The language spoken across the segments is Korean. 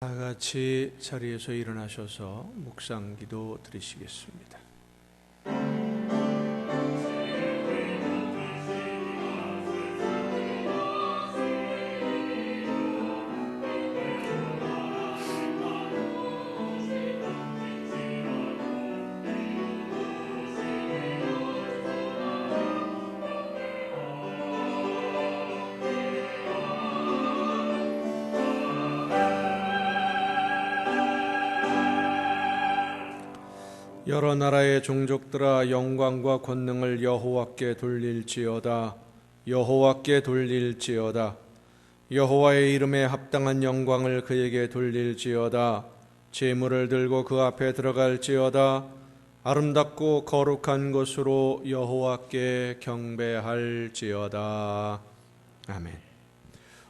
다 같이 자리에서 일어나셔서 묵상 기도 드리시겠습니다. 여러 나라의 종족들아 영광과 권능을 여호와께 돌릴지어다. 여호와께 돌릴지어다. 여호와의 이름에 합당한 영광을 그에게 돌릴지어다. 제물을 들고 그 앞에 들어갈지어다. 아름답고 거룩한 것으로 여호와께 경배할지어다. 아멘.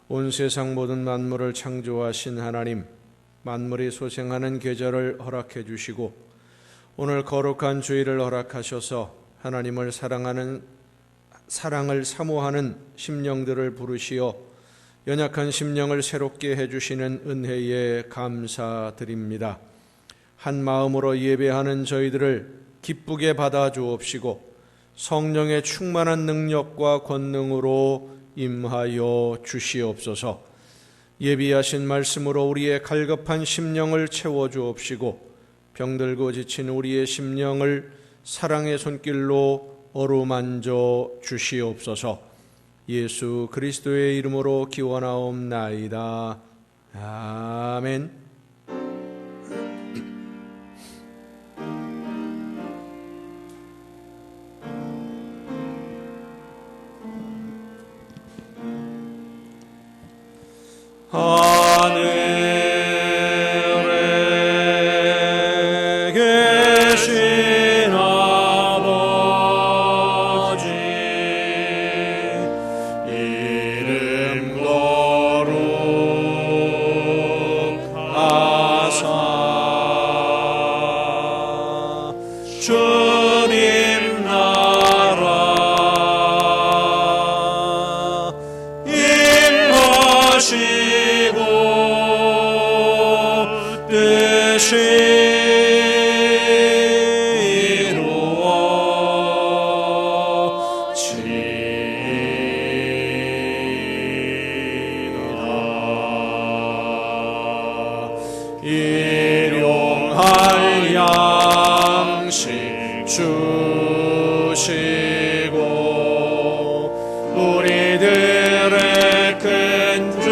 온 세상 모든 만물을 창조하신 하나님, 만물이 소생하는 계절을 허락해 주시고 오늘 거룩한 주일을 허락하셔서 하나님을 사랑을 사모하는 심령들을 부르시어 연약한 심령을 새롭게 해주시는 은혜에 감사드립니다. 한 마음으로 예배하는 저희들을 기쁘게 받아주옵시고 성령의 충만한 능력과 권능으로 임하여 주시옵소서. 예비하신 말씀으로 우리의 갈급한 심령을 채워주옵시고 병들고 지친 우리의 심령을 사랑의 손길로 어루만져 주시옵소서. 예수 그리스도의 이름으로 기원하옵나이다. 아멘. 주님 나라 임하시고 뜻이 이루어지리이다. 일용할 양식 주시고 우리들의 큰 죄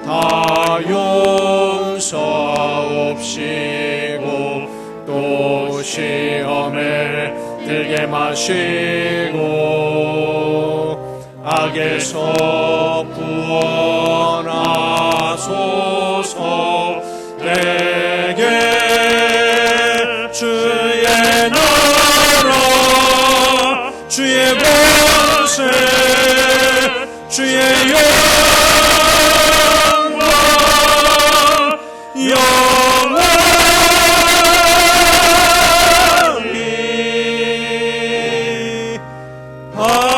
다 용서옵시고 또 시험에 들게 마시고 악에서 구원하소서. 내게 주의 나라 주의 권세 주의 영광 영원히 아멘.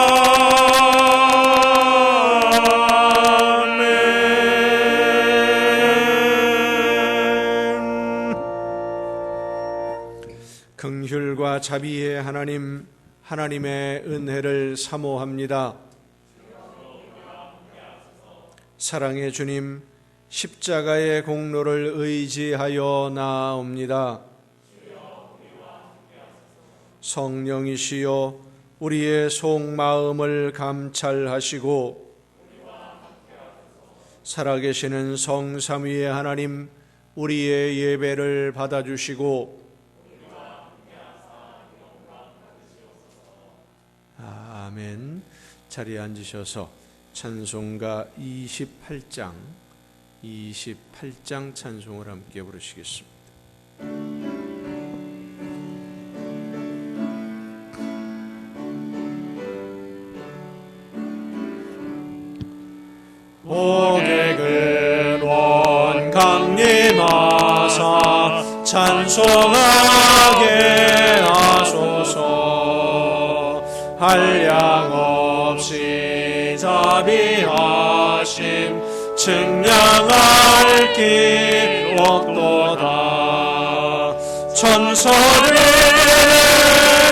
긍휼과 자비의 하나님, 하나님의 은혜를 사모합니다. 사랑의 주님, 십자가의 공로를 의지하여 나아옵니다. 성령이시여 우리의 속마음을 감찰하시고 살아계시는 성삼위의 하나님, 우리의 예배를 받아주시고 아멘. 자리에 앉으셔서 찬송가 28장 찬송을 함께 부르시겠습니다. 복의 근원 강림하사 찬송하게 하소서. 한량 없이 자비하심 증량할 기억도다. 천사들의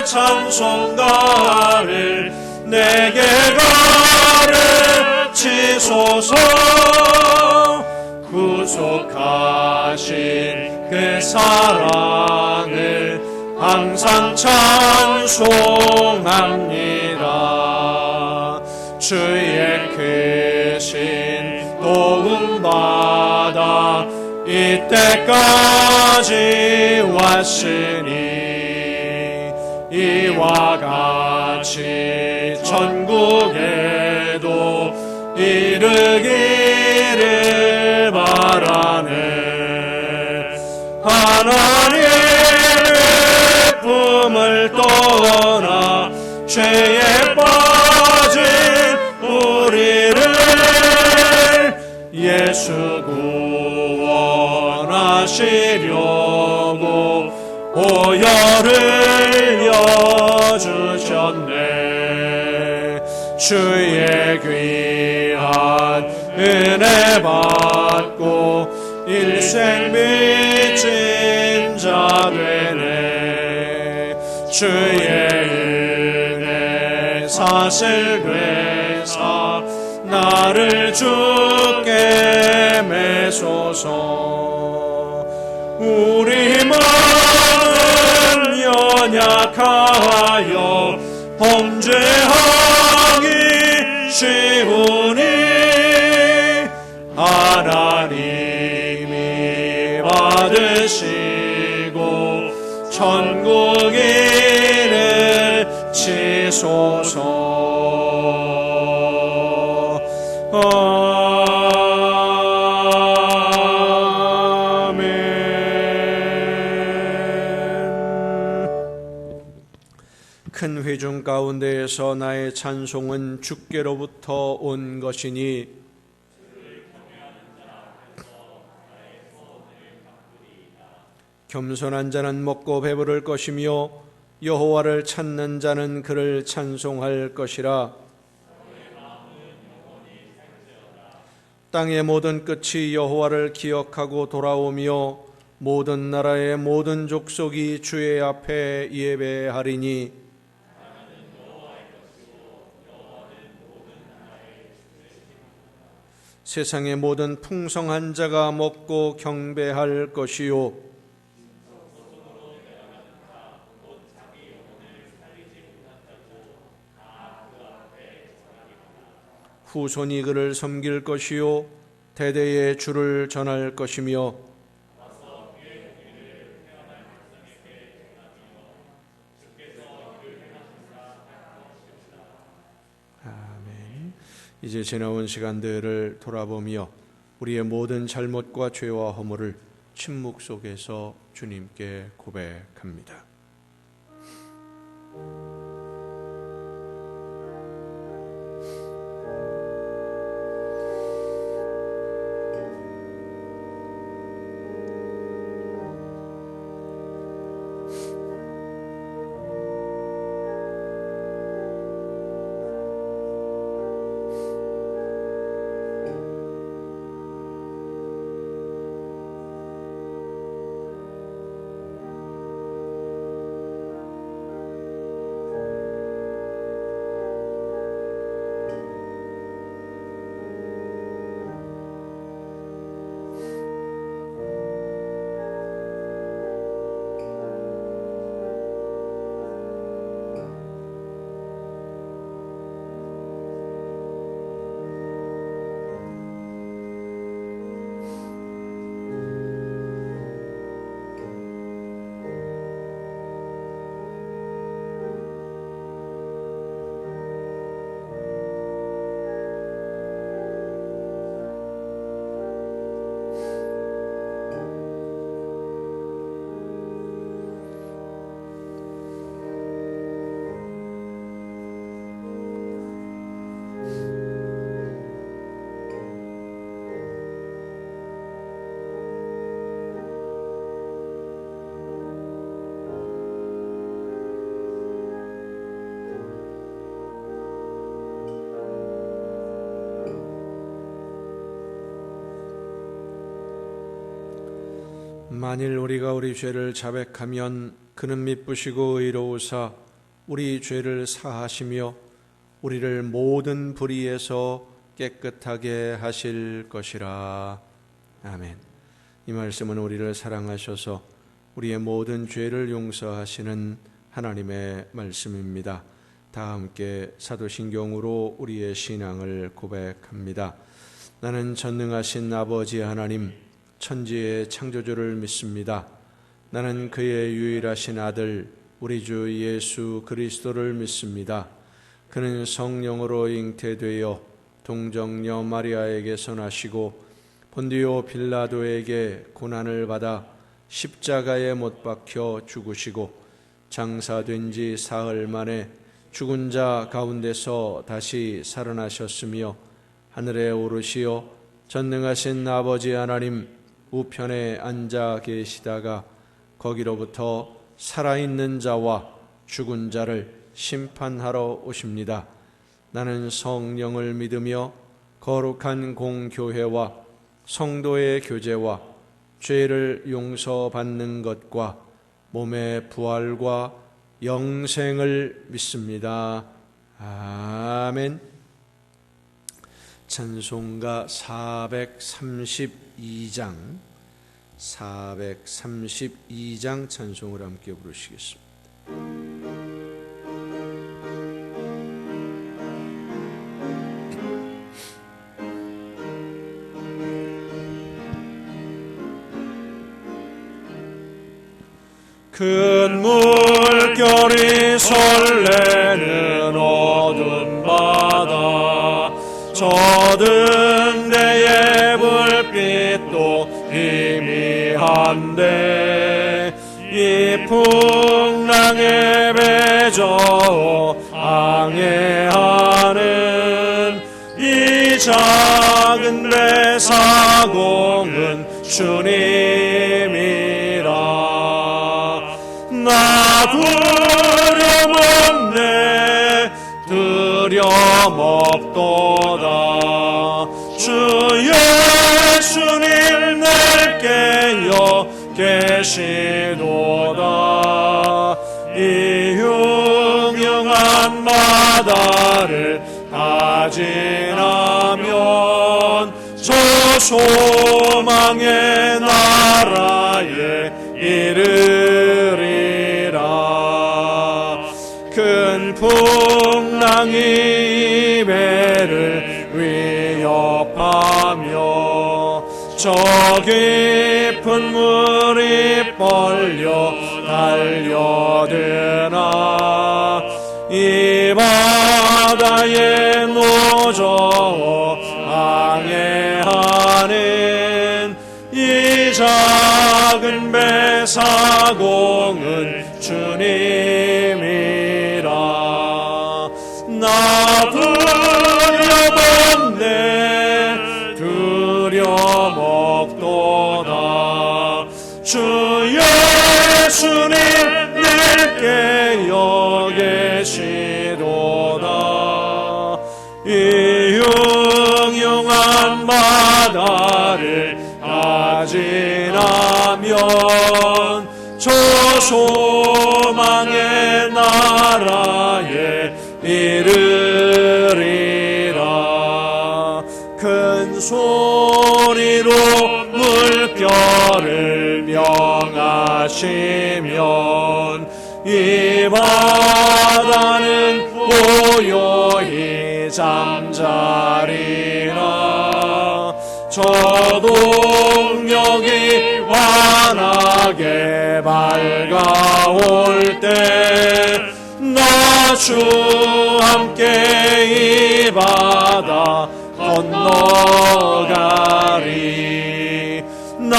찬송가를 내게 가르치소서. 구속하신 그 사랑을 항상 찬송합니다. 주의 크신 도움받아 이때까지 왔으니 이와 같이 천국에도 이르기를 바라네. 하나님의 품을 떠나 죄에 빠진 우리를 예수 구원하시려고 보혈을 여주셨네. 주의 귀한 은혜 받고 일생 빚진 자 되네. 주의 은혜 사슬 되사 나를 주께 매소서. 우리 마음은 연약하여 범죄하기 쉬우니 하나님이 받으시고 천국 이르치소서. 큰 회중 가운데에서 나의 찬송은 주께로부터 온 것이니 겸손한 자는 먹고 배부를 것이며 여호와를 찾는 자는 그를 찬송할 것이라. 땅의 모든 끝이 여호와를 기억하고 돌아오며 모든 나라의 모든 족속이 주의 앞에 예배하리니 세상의 모든 풍성한 자가 먹고 경배할 것이요 후손이 그를 섬길 것이요 대대의 주를 전할 것이며 이제 지나온 시간들을 돌아보며 우리의 모든 잘못과 죄와 허물을 침묵 속에서 주님께 고백합니다. 만일 우리가 우리 죄를 자백하면 그는 미쁘시고 의로우사 우리 죄를 사하시며 우리를 모든 불의에서 깨끗하게 하실 것이라. 아멘. 이 말씀은 우리를 사랑하셔서 우리의 모든 죄를 용서하시는 하나님의 말씀입니다. 다 함께 사도신경으로 우리의 신앙을 고백합니다. 나는 전능하신 아버지 하나님, 천지의 창조주를 믿습니다. 나는 그의 유일하신 아들 우리 주 예수 그리스도를 믿습니다. 그는 성령으로 잉태되어 동정녀 마리아에게서 나시고 본디오 빌라도에게 고난을 받아 십자가에 못 박혀 죽으시고 장사된 지 사흘 만에 죽은 자 가운데서 다시 살아나셨으며 하늘에 오르시어 전능하신 아버지 하나님 우편에 앉아 계시다가 거기로부터 살아있는 자와 죽은 자를 심판하러 오십니다. 나는 성령을 믿으며 거룩한 공교회와 성도의 교제와 죄를 용서받는 것과 몸의 부활과 영생을 믿습니다. 아멘. 찬송가 432장 찬송을 함께 부르시겠습니다. 큰 물결이 설레는 어두운 바다 저등대의 불빛도 희미한데 이 풍랑에 배저 항해하는 이 작은 배 사공은 주님이라. 나 두려움 없도다. 주 예수님 날 깨어 계시도다. 이 흉흉한 바다를 가지나면 저 소망의 나라에 이르리라. 큰 풍랑이 이 배를 위협하며 저 깊은 물이 벌려 달려드나 이 바다에 노저 항해하는 이 작은 배 사공은 주님이라. 나 두려움 없도다. 주 예수님 날 깨어 계시도다. 이 흉흉한 바다를 가지나면 저 소망의 나라에 이르리라. 큰 소리로 물결을 명하시면 이 바다는 고요히 잠자리라. 저 동력이 환하게 밝아올 때 나 주 함께 이 바다 건너가리. 나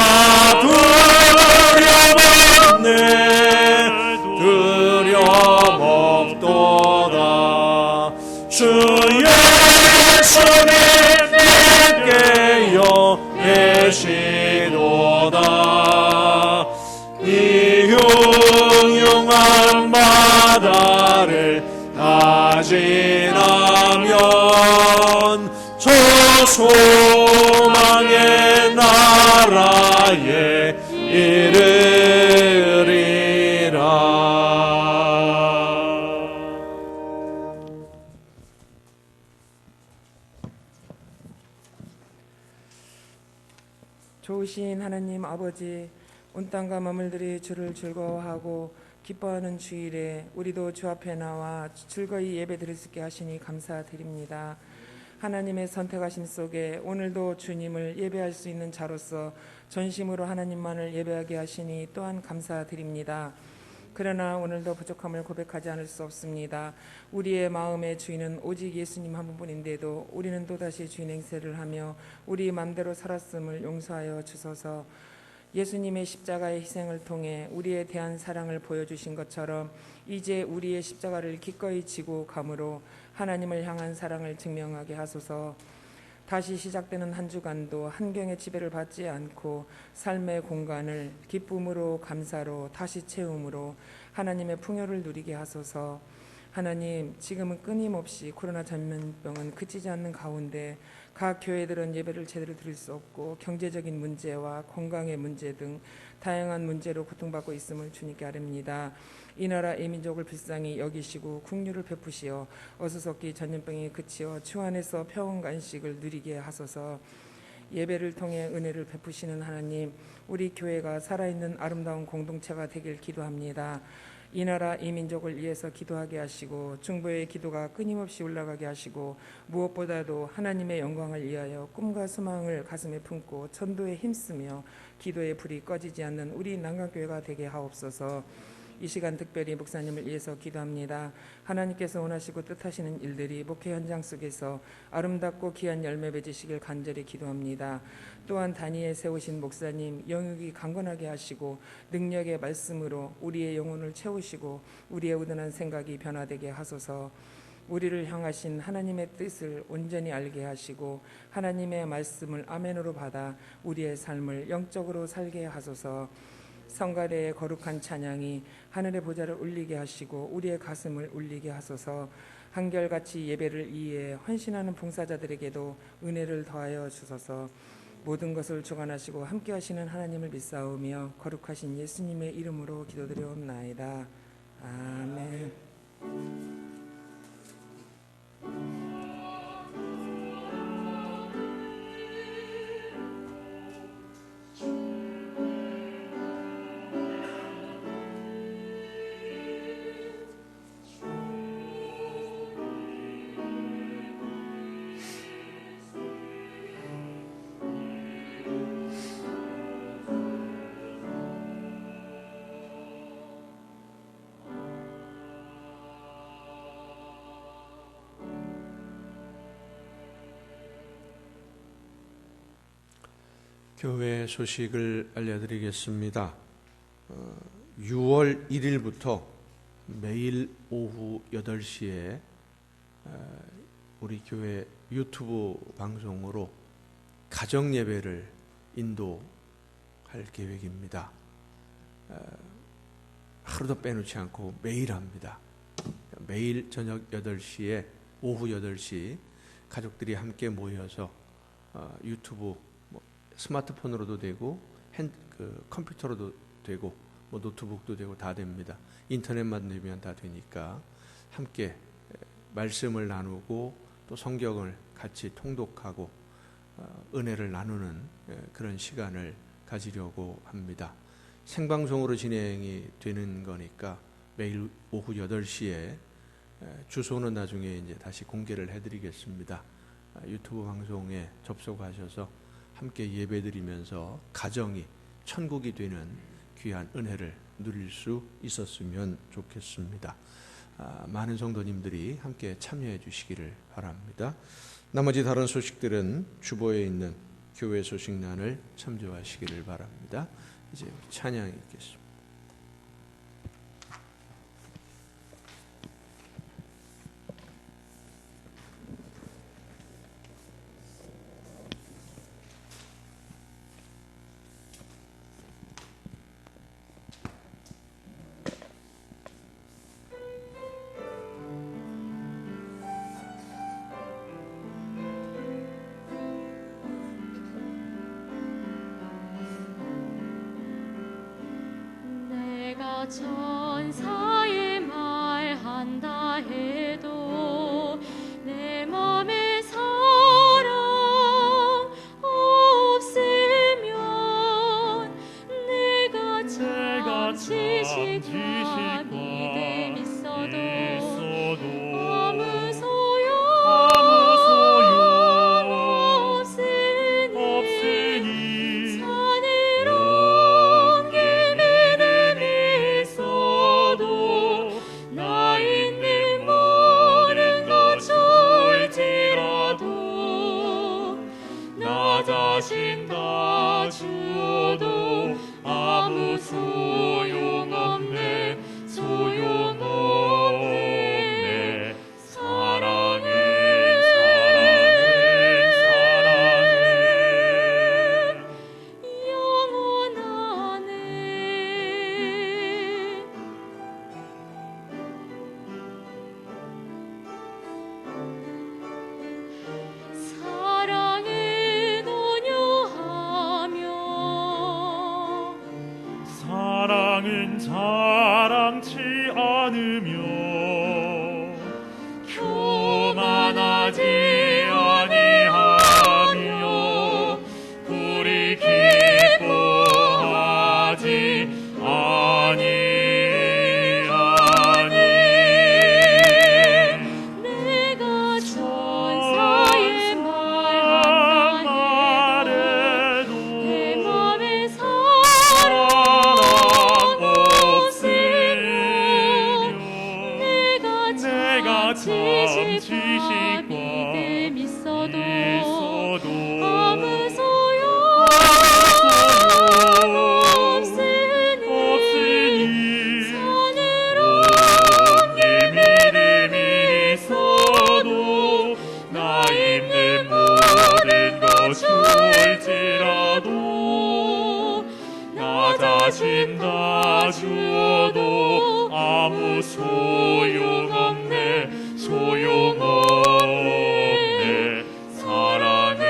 두려움 없도다. 주 예수님 깨어 계시도다. 이 흉흉한 바다를 가지나면 저 소망의 나라에 이르리라. 좋으신 하나님 아버지, 온 땅과 만물들이 주를 즐거워하고 기뻐하는 주일에 우리도 주 앞에 나와 즐거이 예배드릴 수 있게 하시니 감사드립니다. 하나님의 선택하심 속에 오늘도 주님을 예배할 수 있는 자로서 전심으로 하나님만을 예배하게 하시니 또한 감사드립니다. 그러나 오늘도 부족함을 고백하지 않을 수 없습니다. 우리의 마음의 주인은 오직 예수님 한 분인데도 우리는 또다시 주인 행세를 하며 우리 맘대로 살았음을 용서하여 주소서. 예수님의 십자가의 희생을 통해 우리에 대한 사랑을 보여주신 것처럼 이제 우리의 십자가를 기꺼이 지고 감으로 하나님을 향한 사랑을 증명하게 하소서. 다시 시작되는 한 주간도 한경의 지배를 받지 않고 삶의 공간을 기쁨으로 감사로 다시 채움으로 하나님의 풍요를 누리게 하소서. 하나님, 지금은 끊임없이 코로나 전염병은 그치지 않는 가운데 각 교회들은 예배를 제대로 드릴 수 없고 경제적인 문제와 건강의 문제 등 다양한 문제로 고통받고 있음을 주님께 아뢰옵니다. 이 나라 이 민족을 불쌍히 여기시고 긍휼을 베푸시어 어수선기 전염병이 그치어 주 안에서 평온 간식을 누리게 하소서. 예배를 통해 은혜를 베푸시는 하나님, 우리 교회가 살아있는 아름다운 공동체가 되길 기도합니다. 이 나라 이 민족을 위해서 기도하게 하시고 중보의 기도가 끊임없이 올라가게 하시고 무엇보다도 하나님의 영광을 위하여 꿈과 소망을 가슴에 품고 전도에 힘쓰며 기도의 불이 꺼지지 않는 우리 난강교회가 되게 하옵소서. 이 시간 특별히 목사님을 위해서 기도합니다. 하나님께서 원하시고 뜻하시는 일들이 목회 현장 속에서 아름답고 귀한 열매 맺으시길 간절히 기도합니다. 또한 단위에 세우신 목사님 영육이 강건하게 하시고 능력의 말씀으로 우리의 영혼을 채우시고 우리의 우둔한 생각이 변화되게 하소서. 우리를 향하신 하나님의 뜻을 온전히 알게 하시고 하나님의 말씀을 아멘으로 받아 우리의 삶을 영적으로 살게 하소서. 성가대의 거룩한 찬양이 하늘의 보좌를 울리게 하시고 우리의 가슴을 울리게 하소서. 한결같이 예배를 위해 헌신하는 봉사자들에게도 은혜를 더하여 주소서. 모든 것을 주관하시고 함께 하시는 하나님을 믿사오며 거룩하신 예수님의 이름으로 기도드려옵나이다. 아멘. 교회 소식을 알려드리겠습니다. 6월 1일부터 매일 오후 8시에 우리 교회 유튜브 방송으로 가정 예배를 인도할 계획입니다. 하루도 빼놓지 않고 매일 합니다. 매일 저녁 8시에 오후 8시 가족들이 함께 모여서 유튜브 스마트폰으로도 되고 컴퓨터로도 되고 노트북도 되고 다 됩니다. 인터넷만 되면 다 되니까 함께 말씀을 나누고 또 성경을 같이 통독하고 은혜를 나누는 그런 시간을 가지려고 합니다. 생방송으로 진행이 되는 거니까 매일 오후 8시에 주소는 나중에 이제 다시 공개를 해드리겠습니다. 유튜브 방송에 접속하셔서 함께 예배드리면서 가정이 천국이 되는 귀한 은혜를 누릴 수 있었으면 좋겠습니다. 많은 성도님들이 함께 참여해 주시기를 바랍니다. 나머지 다른 소식들은 주보에 있는 교회 소식란을 참조하시기를 바랍니다. 이제 찬양 읽겠습니다. 내가 천사의 말한다 해도 내 맘에 사랑 없으면 내가 참 지식과 믿음 있어도 아무 소용 없으니 산으로 길 믿음이 있어도 나 있는 모든 것 줄지라도 나 자신 다 주어도 아무 소용없네 소용없네 사랑해 영원하네 사랑에 노녀하며 사랑은 자랑치 않으며 교만하지 아니하며 우리 기뻐하지 아니하니 내가 천사의 말한다 해도 내 맘에 사랑 없으면 내가 참 지식과 믿음 있어도 아무 소용 없으니 산으로 길 믿음이 있어도 나 있는 모든 것 줄지라도 나 자신 다 주어도 아무 소용없네 소용없네 사랑해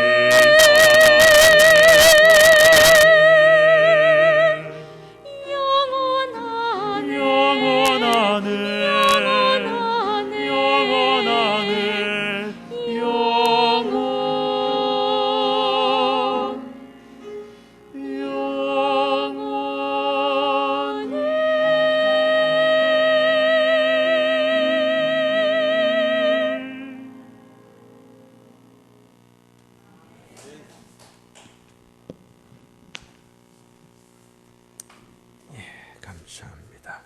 영원하네 영원하네 영원하네 영원 감사합니다.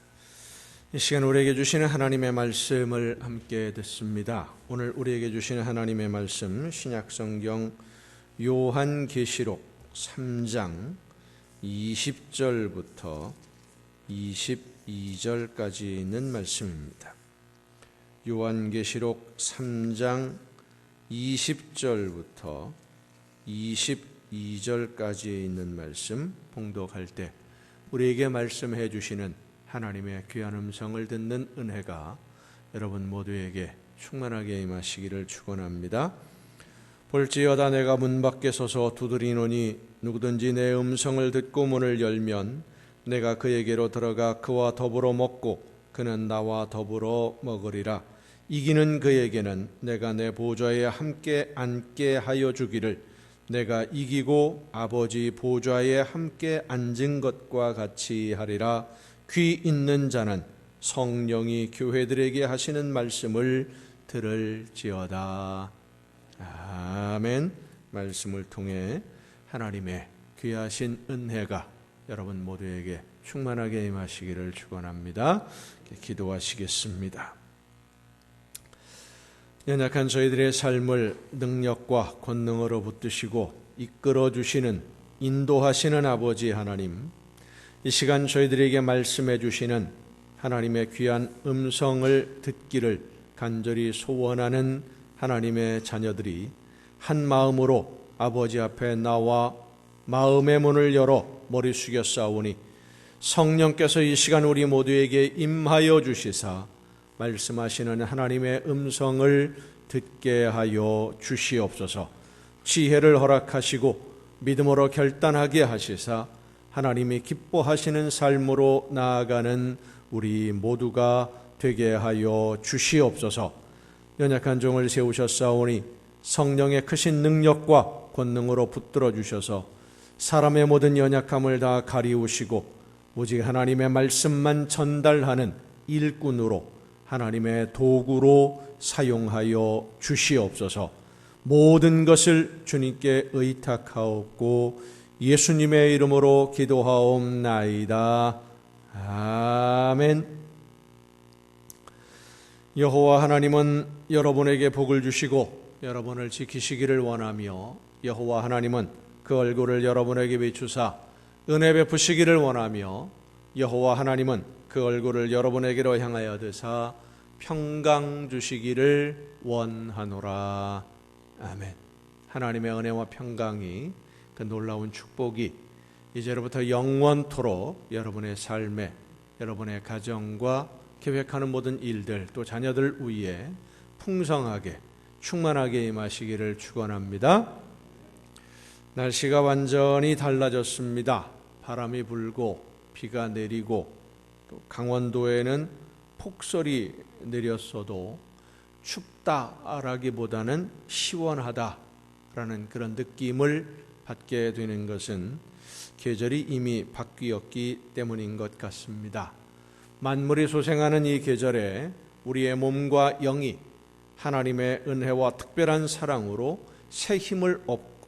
이 시간 우리에게 주시는 하나님의 말씀을 함께 듣습니다. 오늘 우리에게 주시는 하나님의 말씀 신약성경 요한계시록 3장 20절부터 22절까지 있는 말씀입니다. 요한계시록 3장 20절부터 22절까지 있는 말씀 봉독할 때 우리에게 말씀해 주시는 하나님의 귀한 음성을 듣는 은혜가 여러분 모두에게 충만하게 임하시기를 축원합니다. 볼지어다 내가 문 밖에 서서 두드리노니 누구든지 내 음성을 듣고 문을 열면 내가 그에게로 들어가 그와 더불어 먹고 그는 나와 더불어 먹으리라. 이기는 그에게는 내가 내 보좌에 함께 앉게 하여 주기를 내가 이기고 아버지 보좌에 함께 앉은 것과 같이 하리라. 귀 있는 자는 성령이 교회들에게 하시는 말씀을 들을지어다. 아멘. 말씀을 통해 하나님의 귀하신 은혜가 여러분 모두에게 충만하게 임하시기를 축원합니다. 기도하시겠습니다. 연약한 저희들의 삶을 능력과 권능으로 붙드시고 이끌어 주시는 인도하시는 아버지 하나님, 이 시간 저희들에게 말씀해 주시는 하나님의 귀한 음성을 듣기를 간절히 소원하는 하나님의 자녀들이 한 마음으로 아버지 앞에 나와 마음의 문을 열어 머리 숙여 싸우니 성령께서 이 시간 우리 모두에게 임하여 주시사 말씀하시는 하나님의 음성을 듣게 하여 주시옵소서. 지혜를 허락하시고 믿음으로 결단하게 하시사 하나님이 기뻐하시는 삶으로 나아가는 우리 모두가 되게 하여 주시옵소서. 연약한 종을 세우셨사오니 성령의 크신 능력과 권능으로 붙들어 주셔서 사람의 모든 연약함을 다 가리우시고 오직 하나님의 말씀만 전달하는 일꾼으로 하나님의 도구로 사용하여 주시옵소서. 모든 것을 주님께 의탁하옵고 예수님의 이름으로 기도하옵나이다. 아멘. 여호와 하나님은 여러분에게 복을 주시고 여러분을 지키시기를 원하며 여호와 하나님은 그 얼굴을 여러분에게 비추사 은혜 베푸시기를 원하며 여호와 하나님은 그 얼굴을 여러분에게로 향하여 드사 평강 주시기를 원하노라. 아멘. 하나님의 은혜와 평강이 그 놀라운 축복이 이제로부터 영원토록 여러분의 삶에 여러분의 가정과 계획하는 모든 일들 또 자녀들 위에 풍성하게 충만하게 임하시기를 축원합니다. 날씨가 완전히 달라졌습니다. 바람이 불고 비가 내리고 또 강원도에는 폭설이 내렸어도 춥다라기보다는 시원하다라는 그런 느낌을 받게 되는 것은 계절이 이미 바뀌었기 때문인 것 같습니다. 만물이 소생하는 이 계절에 우리의 몸과 영이 하나님의 은혜와 특별한 사랑으로 새 힘을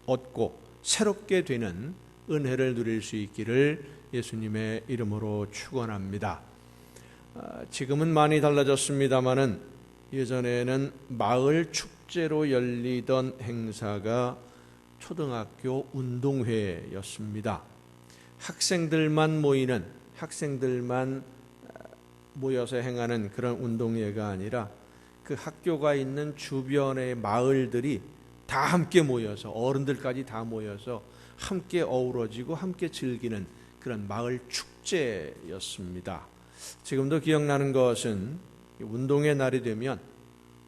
얻고 새롭게 되는 은혜를 누릴 수 있기를 예수님의 이름으로 축원합니다. 지금은 많이 달라졌습니다마는 예전에는 마을 축제로 열리던 행사가 초등학교 운동회였습니다. 학생들만 모여서 행하는 그런 운동회가 아니라 그 학교가 있는 주변의 마을들이 다 함께 모여서 어른들까지 다 모여서 함께 어우러지고 함께 즐기는 그런 마을 축제였습니다. 지금도 기억나는 것은 운동회 날이 되면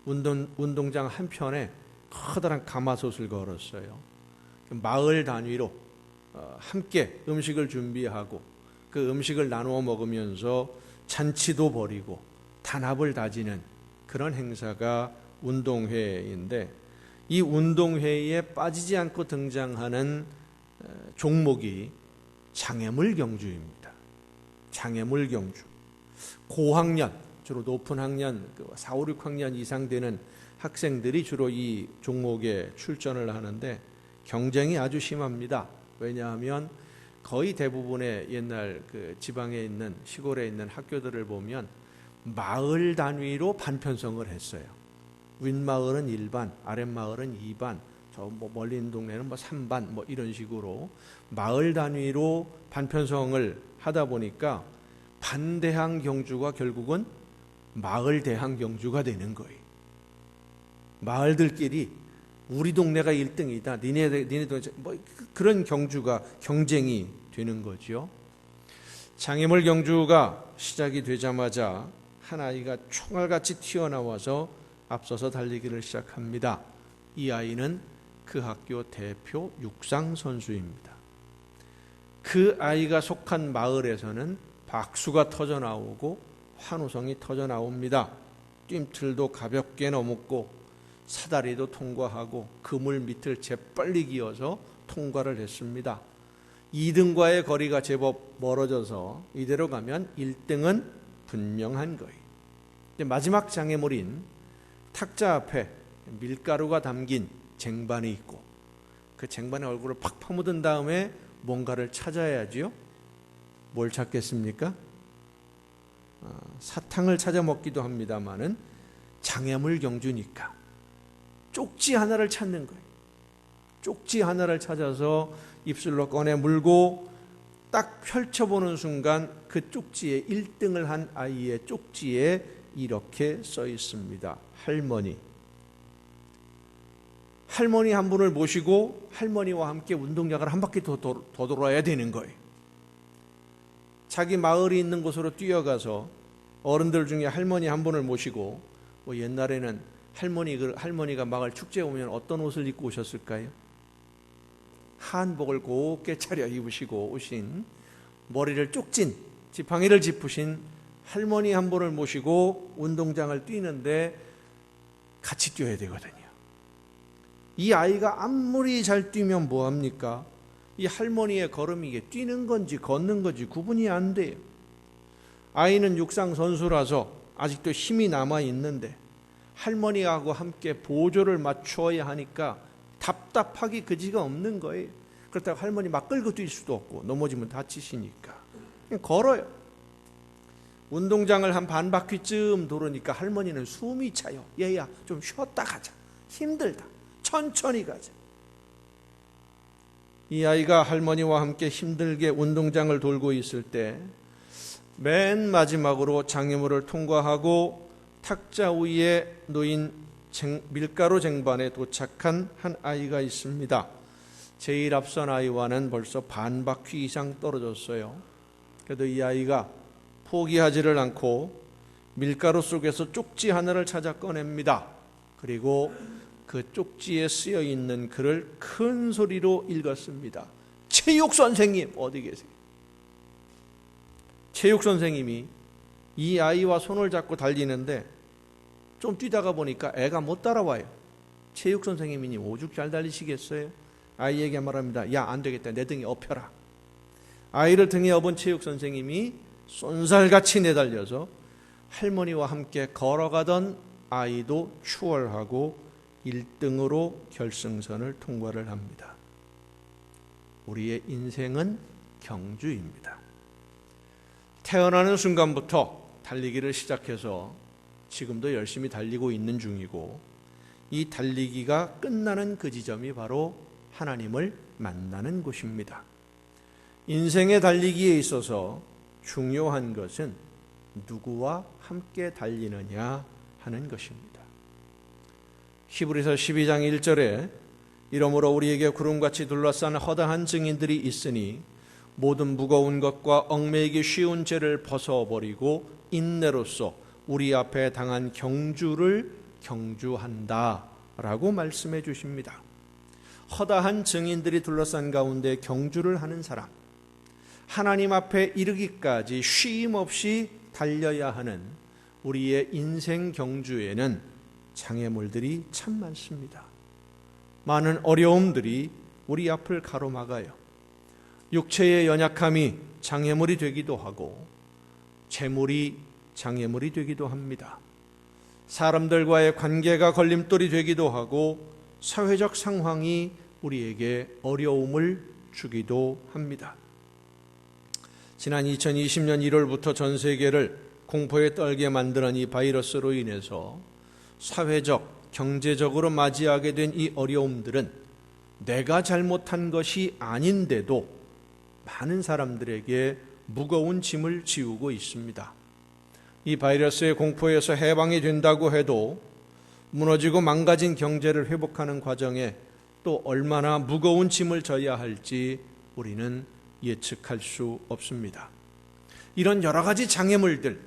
운동장 한편에 커다란 가마솥을 걸었어요. 마을 단위로 함께 음식을 준비하고 그 음식을 나누어 먹으면서 잔치도 벌이고 단합을 다지는 그런 행사가 운동회인데 이 운동회에 빠지지 않고 등장하는 종목이 장애물 경주입니다. 장애물 경주. 고학년, 주로 높은 학년, 4, 5, 6학년 이상 되는 학생들이 주로 이 종목에 출전을 하는데 경쟁이 아주 심합니다. 왜냐하면 거의 대부분의 옛날 그 지방에 있는 시골에 있는 학교들을 보면 마을 단위로 반편성을 했어요. 윗마을은 1반, 아랫마을은 2반, 저 멀리 있는 동네는 3반 이런 식으로 마을 단위로 반편성을 하다 보니까 반대항 경주가 결국은 마을 대항 경주가 되는 거예요. 마을들끼리 우리 동네가 1등이다. 니네 동네 그런 경쟁이 되는 거죠. 장애물 경주가 시작이 되자마자 한 아이가 총알같이 튀어나와서 앞서서 달리기를 시작합니다. 이 아이는 그 학교 대표 육상 선수입니다. 그 아이가 속한 마을에서는 박수가 터져 나오고 환호성이 터져 나옵니다. 뜀틀도 가볍게 넘었고 사다리도 통과하고 그물 밑을 재빨리 기어서 통과를 했습니다. 2등과의 거리가 제법 멀어져서 이대로 가면 1등은 분명한 거예요. 마지막 장애물인 탁자 앞에 밀가루가 담긴 쟁반이 있고 그 쟁반에 얼굴을 팍 파묻은 다음에 뭔가를 찾아야지요. 뭘 찾겠습니까? 사탕을 찾아 먹기도 합니다마는 장애물 경주니까 쪽지 하나를 찾는 거예요. 쪽지 하나를 찾아서 입술로 꺼내 물고 딱 펼쳐보는 순간 그 쪽지에 1등을 한 아이의 쪽지에 이렇게 써 있습니다. 할머니 한 분을 모시고 할머니와 함께 운동장을 한 바퀴 더 돌아야 되는 거예요. 자기 마을이 있는 곳으로 뛰어가서 어른들 중에 할머니 한 분을 모시고 옛날에는 할머니가 마을 축제에 오면 어떤 옷을 입고 오셨을까요? 한복을 곱게 차려 입으시고 오신 머리를 쪽진 지팡이를 짚으신 할머니 한 분을 모시고 운동장을 뛰는데 같이 뛰어야 되거든요. 이 아이가 아무리 잘 뛰면 뭐합니까? 이 할머니의 걸음이 이게 뛰는 건지 걷는 건지 구분이 안 돼요. 아이는 육상 선수라서 아직도 힘이 남아 있는데 할머니하고 함께 보조를 맞추어야 하니까 답답하기 그지가 없는 거예요. 그렇다고 할머니 막 끌고 뛸 수도 없고 넘어지면 다치시니까 그냥 걸어요. 운동장을 한 반 바퀴쯤 돌으니까 할머니는 숨이 차요. 얘야 좀 쉬었다 가자. 힘들다. 천천히 가자. 이 아이가 할머니와 함께 힘들게 운동장을 돌고 있을 때 맨 마지막으로 장애물을 통과하고 탁자 위에 놓인 밀가루 쟁반에 도착한 한 아이가 있습니다. 제일 앞선 아이와는 벌써 반 바퀴 이상 떨어졌어요. 그래도 이 아이가 포기하지를 않고 밀가루 속에서 쪽지 하나를 찾아 꺼냅니다. 그리고 그 쪽지에 쓰여 있는 글을 큰 소리로 읽었습니다. 체육 선생님 어디 계세요? 체육 선생님이 이 아이와 손을 잡고 달리는데 좀 뛰다가 보니까 애가 못 따라와요. 체육 선생님이니 오죽 잘 달리시겠어요? 아이에게 말합니다. 야, 안 되겠다. 내 등에 업혀라. 아이를 등에 업은 체육 선생님이 쏜살같이 내달려서 할머니와 함께 걸어가던 아이도 추월하고 1등으로 결승선을 통과를 합니다. 우리의 인생은 경주입니다. 태어나는 순간부터 달리기를 시작해서 지금도 열심히 달리고 있는 중이고 이 달리기가 끝나는 그 지점이 바로 하나님을 만나는 곳입니다. 인생의 달리기에 있어서 중요한 것은 누구와 함께 달리느냐 하는 것입니다. 히브리서 12장 1절에 이러므로 우리에게 구름같이 둘러싼 허다한 증인들이 있으니 모든 무거운 것과 얽매이기 쉬운 죄를 벗어버리고 인내로써 우리 앞에 당한 경주를 경주한다 라고 말씀해 주십니다. 허다한 증인들이 둘러싼 가운데 경주를 하는 사람, 하나님 앞에 이르기까지 쉼 없이 달려야 하는 우리의 인생 경주에는 장애물들이 참 많습니다. 많은 어려움들이 우리 앞을 가로막아요. 육체의 연약함이 장애물이 되기도 하고 재물이 장애물이 되기도 합니다. 사람들과의 관계가 걸림돌이 되기도 하고 사회적 상황이 우리에게 어려움을 주기도 합니다. 지난 2020년 1월부터 전 세계를 공포에 떨게 만드는 이 바이러스로 인해서 사회적, 경제적으로 맞이하게 된 이 어려움들은 내가 잘못한 것이 아닌데도 많은 사람들에게 무거운 짐을 지우고 있습니다. 이 바이러스의 공포에서 해방이 된다고 해도 무너지고 망가진 경제를 회복하는 과정에 또 얼마나 무거운 짐을 져야 할지 우리는 예측할 수 없습니다. 이런 여러 가지 장애물들,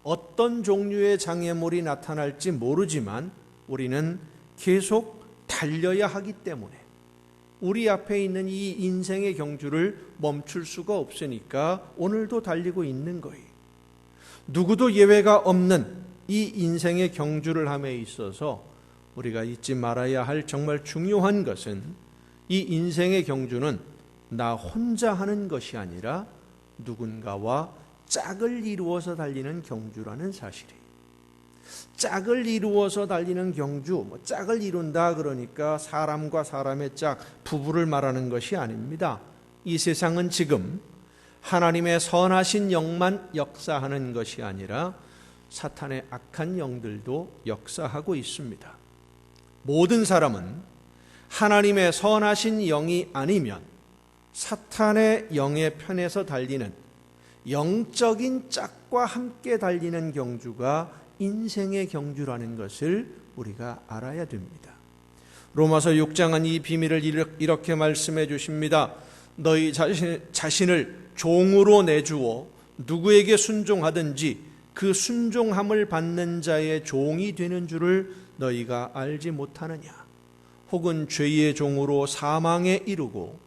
어떤 종류의 장애물이 나타날지 모르지만 우리는 계속 달려야 하기 때문에 우리 앞에 있는 이 인생의 경주를 멈출 수가 없으니까 오늘도 달리고 있는 거예요. 누구도 예외가 없는 이 인생의 경주를 함에 있어서 우리가 잊지 말아야 할 정말 중요한 것은 이 인생의 경주는 나 혼자 하는 것이 아니라 누군가와 짝을 이루어서 달리는 경주라는 사실이에요. 짝을 이루어서 달리는 경주, 짝을 이룬다 그러니까 사람과 사람의 짝, 부부를 말하는 것이 아닙니다. 이 세상은 지금 하나님의 선하신 영만 역사하는 것이 아니라 사탄의 악한 영들도 역사하고 있습니다. 모든 사람은 하나님의 선하신 영이 아니면 사탄의 영의 편에서 달리는 영적인 짝과 함께 달리는 경주가 인생의 경주라는 것을 우리가 알아야 됩니다. 로마서 6장은 이 비밀을 이렇게 말씀해 주십니다. 너희 자신을 종으로 내주어 누구에게 순종하든지 그 순종함을 받는 자의 종이 되는 줄을 너희가 알지 못하느냐. 혹은 죄의 종으로 사망에 이르고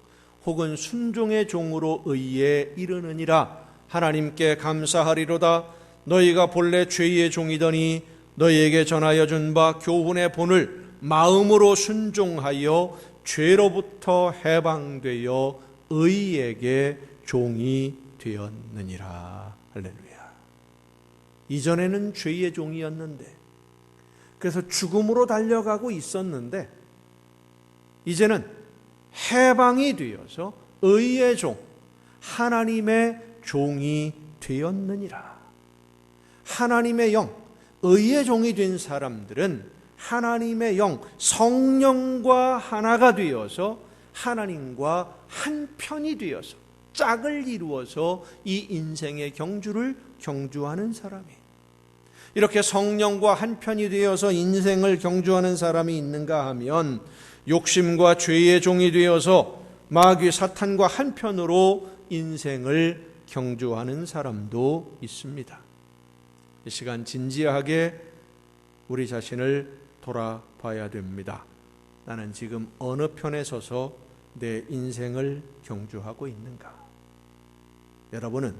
혹은 순종의 종으로 의에 이르느니라. 하나님께 감사하리로다. 너희가 본래 죄의 종이더니 너희에게 전하여 준 바 교훈의 본을 마음으로 순종하여 죄로부터 해방되어 의에게 종이 되었느니라. 할렐루야. 이전에는 죄의 종이었는데, 그래서 죽음으로 달려가고 있었는데, 이제는 해방이 되어서 의의 종, 하나님의 종이 되었느니라. 하나님의 영, 의의 종이 된 사람들은 하나님의 영, 성령과 하나가 되어서 하나님과 한편이 되어서 짝을 이루어서 이 인생의 경주를 경주하는 사람이에요. 이렇게 성령과 한편이 되어서 인생을 경주하는 사람이 있는가 하면 욕심과 죄의 종이 되어서 마귀 사탄과 한편으로 인생을 경주하는 사람도 있습니다. 이 시간 진지하게 우리 자신을 돌아봐야 됩니다. 나는 지금 어느 편에 서서 내 인생을 경주하고 있는가? 여러분은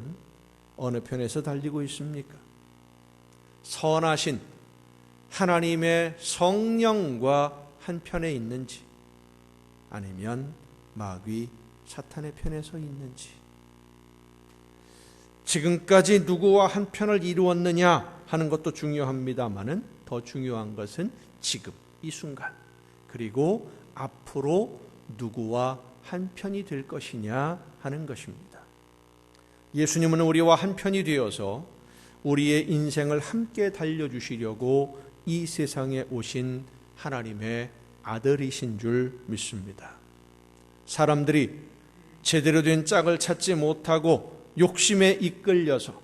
어느 편에서 달리고 있습니까? 선하신 하나님의 성령과 한편에 있는지, 아니면 마귀 사탄의 편에서 있는지, 지금까지 누구와 한편을 이루었느냐 하는 것도 중요합니다마는 더 중요한 것은 지금 이 순간, 그리고 앞으로 누구와 한편이 될 것이냐 하는 것입니다. 예수님은 우리와 한편이 되어서 우리의 인생을 함께 달려주시려고 이 세상에 오신 하나님의 아들이신 줄 믿습니다. 사람들이 제대로 된 짝을 찾지 못하고 욕심에 이끌려서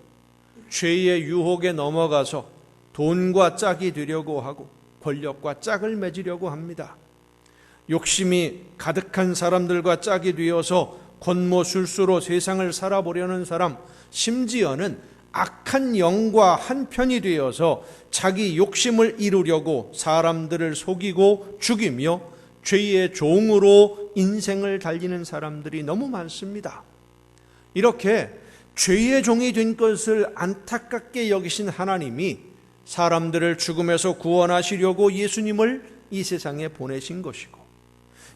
죄의 유혹에 넘어가서 돈과 짝이 되려고 하고 권력과 짝을 맺으려고 합니다. 욕심이 가득한 사람들과 짝이 되어서 권모술수로 세상을 살아보려는 사람, 심지어는 악한 영과 한편이 되어서 자기 욕심을 이루려고 사람들을 속이고 죽이며 죄의 종으로 인생을 달리는 사람들이 너무 많습니다. 이렇게 죄의 종이 된 것을 안타깝게 여기신 하나님이 사람들을 죽음에서 구원하시려고 예수님을 이 세상에 보내신 것이고,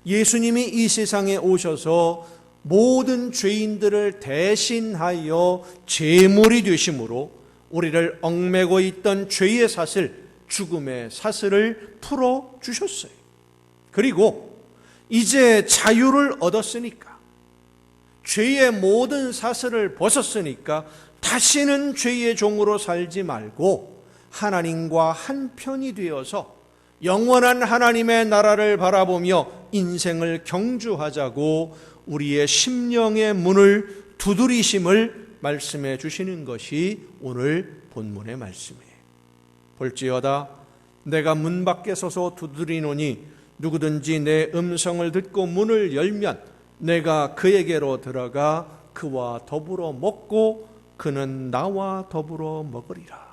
예수님이 이 세상에 오셔서 모든 죄인들을 대신하여 제물이 되심으로 우리를 얽매고 있던 죄의 사슬, 죽음의 사슬을 풀어주셨어요. 그리고 이제 자유를 얻었으니까, 죄의 모든 사슬을 벗었으니까 다시는 죄의 종으로 살지 말고 하나님과 한편이 되어서 영원한 하나님의 나라를 바라보며 인생을 경주하자고 우리의 심령의 문을 두드리심을 말씀해 주시는 것이 오늘 본문의 말씀이에요. 볼지어다 내가 문 밖에 서서 두드리노니 누구든지 내 음성을 듣고 문을 열면 내가 그에게로 들어가 그와 더불어 먹고 그는 나와 더불어 먹으리라.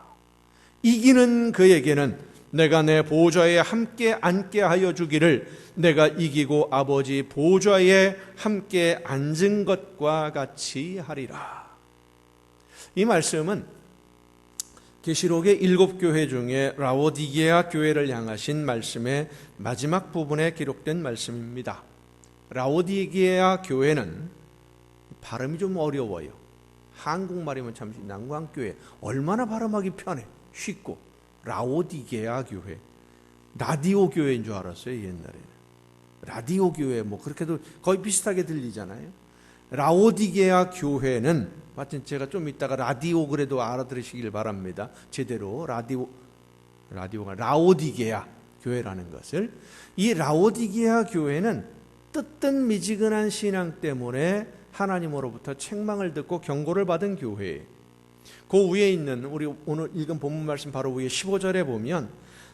이기는 그에게는 내가 내 보좌에 함께 앉게 하여 주기를 내가 이기고 아버지 보좌에 함께 앉은 것과 같이 하리라. 이 말씀은 계시록의 7교회 중에 라오디게아 교회를 향하신 말씀의 마지막 부분에 기록된 말씀입니다. 라오디게아 교회는 발음이 좀 어려워요. 한국말이면 참 난관교회, 얼마나 발음하기 편해, 쉽고. 라오디게아 교회, 라디오 교회인 줄 알았어요. 옛날에는 라디오 교회 뭐 그렇게도 거의 비슷하게 들리잖아요. 라오디게아 교회는 하여튼 제가 좀 이따가 라디오 그래도 알아들으시길 바랍니다. 제대로 라디오가 라오디게아 교회라는 것을, 이 라오디게아 교회는 뜨뜻미지근한 신앙 때문에 하나님으로부터 책망을 듣고 경고를 받은 교회예요. 그 위에 있는 우리 오늘 읽은 본문 말씀 바로 위에 15절에 보면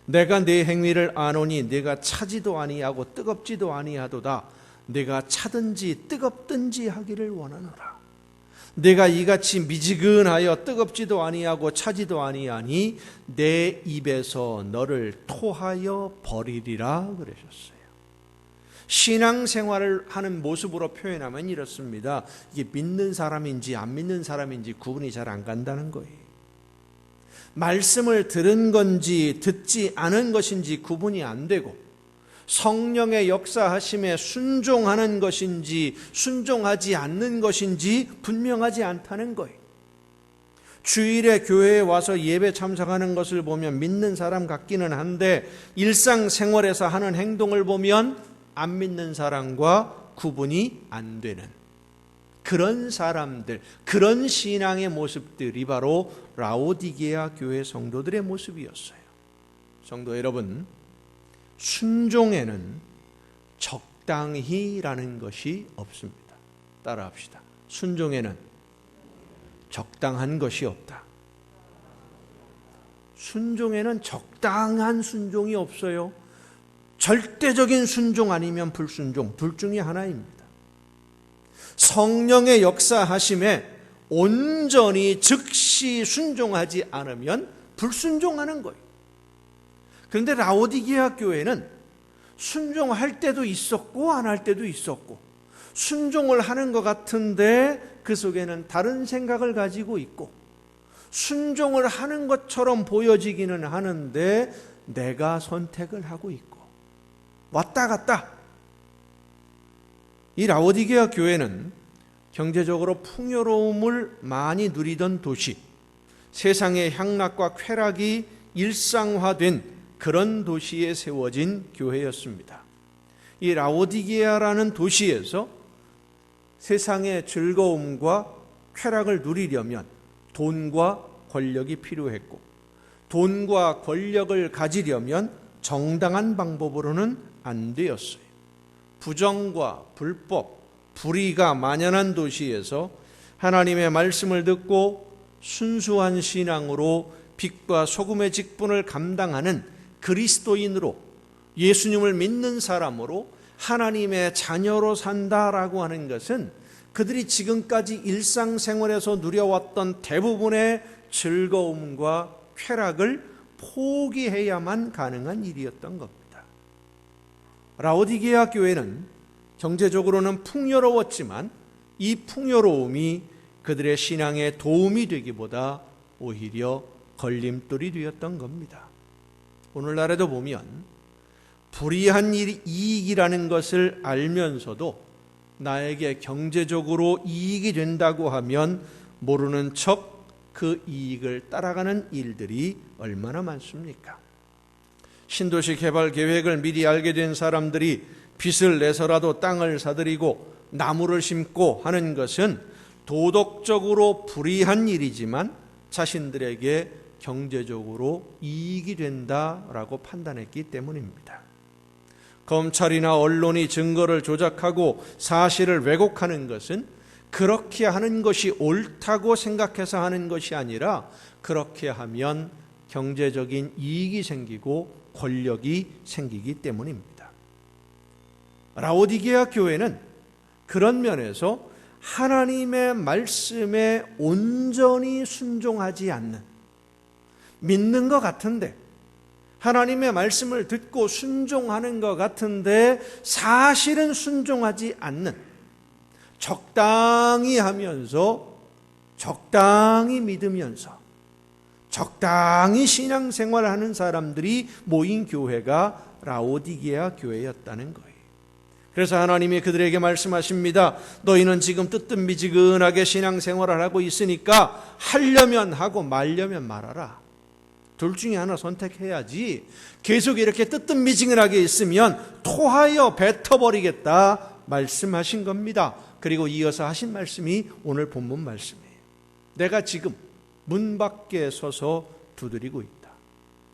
내가 네 행위를 아노니 네가 차지도 아니하고 뜨겁지도 아니하도다. 네가 차든지 뜨겁든지 하기를 원하노라. 내가 이같이 미지근하여 뜨겁지도 아니하고 차지도 아니하니 내 입에서 너를 토하여 버리리라 그러셨어요. 신앙생활을 하는 모습으로 표현하면 이렇습니다. 이게 믿는 사람인지 안 믿는 사람인지 구분이 잘 안 간다는 거예요. 말씀을 들은 건지 듣지 않은 것인지 구분이 안 되고, 성령의 역사하심에 순종하는 것인지 순종하지 않는 것인지 분명하지 않다는 거예요. 주일에 교회에 와서 예배 참석하는 것을 보면 믿는 사람 같기는 한데, 일상생활에서 하는 행동을 보면 안 믿는 사람과 구분이 안 되는 그런 사람들, 그런 신앙의 모습들이 바로 라오디게아 교회 성도들의 모습이었어요. 성도 여러분, 순종에는 적당히라는 것이 없습니다. 따라합시다. 순종에는 적당한 것이 없다. 순종에는 적당한 순종이 없어요. 절대적인 순종 아니면 불순종, 둘 중에 하나입니다. 성령의 역사하심에 온전히 즉시 순종하지 않으면 불순종하는 거예요. 그런데 라오디게아 교회는 순종할 때도 있었고 안 할 때도 있었고, 순종을 하는 것 같은데 그 속에는 다른 생각을 가지고 있고, 순종을 하는 것처럼 보여지기는 하는데 내가 선택을 하고 있고, 왔다 갔다. 이 라오디게아 교회는 경제적으로 풍요로움을 많이 누리던 도시, 세상의 향락과 쾌락이 일상화된 그런 도시에 세워진 교회였습니다. 이 라오디게아라는 도시에서 세상의 즐거움과 쾌락을 누리려면 돈과 권력이 필요했고, 돈과 권력을 가지려면 정당한 방법으로는 안 되었어요. 부정과 불법, 불의가 만연한 도시에서 하나님의 말씀을 듣고 순수한 신앙으로 빛과 소금의 직분을 감당하는 그리스도인으로, 예수님을 믿는 사람으로 하나님의 자녀로 산다라고 하는 것은 그들이 지금까지 일상생활에서 누려왔던 대부분의 즐거움과 쾌락을 포기해야만 가능한 일이었던 겁니다. 라오디게아 교회는 경제적으로는 풍요로웠지만 이 풍요로움이 그들의 신앙에 도움이 되기보다 오히려 걸림돌이 되었던 겁니다. 오늘날에도 보면 불이한 이익이라는 것을 알면서도 나에게 경제적으로 이익이 된다고 하면 모르는 척 그 이익을 따라가는 일들이 얼마나 많습니까? 신도시 개발 계획을 미리 알게 된 사람들이 빚을 내서라도 땅을 사들이고 나무를 심고 하는 것은 도덕적으로 불이한 일이지만 자신들에게 경제적으로 이익이 된다라고 판단했기 때문입니다. 검찰이나 언론이 증거를 조작하고 사실을 왜곡하는 것은 그렇게 하는 것이 옳다고 생각해서 하는 것이 아니라, 그렇게 하면 경제적인 이익이 생기고 권력이 생기기 때문입니다. 라오디게아 교회는 그런 면에서 하나님의 말씀에 온전히 순종하지 않는, 믿는 것 같은데, 하나님의 말씀을 듣고 순종하는 것 같은데 사실은 순종하지 않는, 적당히 하면서 적당히 믿으면서 적당히 신앙생활하는 사람들이 모인 교회가 라오디게아 교회였다는 거예요. 그래서 하나님이 그들에게 말씀하십니다. 너희는 지금 뜨뜻미지근하게 신앙생활을 하고 있으니까 하려면 하고 말려면 말아라. 둘 중에 하나 선택해야지. 계속 이렇게 뜨뜻미지근하게 있으면 토하여 뱉어버리겠다 말씀하신 겁니다. 그리고 이어서 하신 말씀이 오늘 본문 말씀이에요. 내가 지금 문 밖에 서서 두드리고 있다.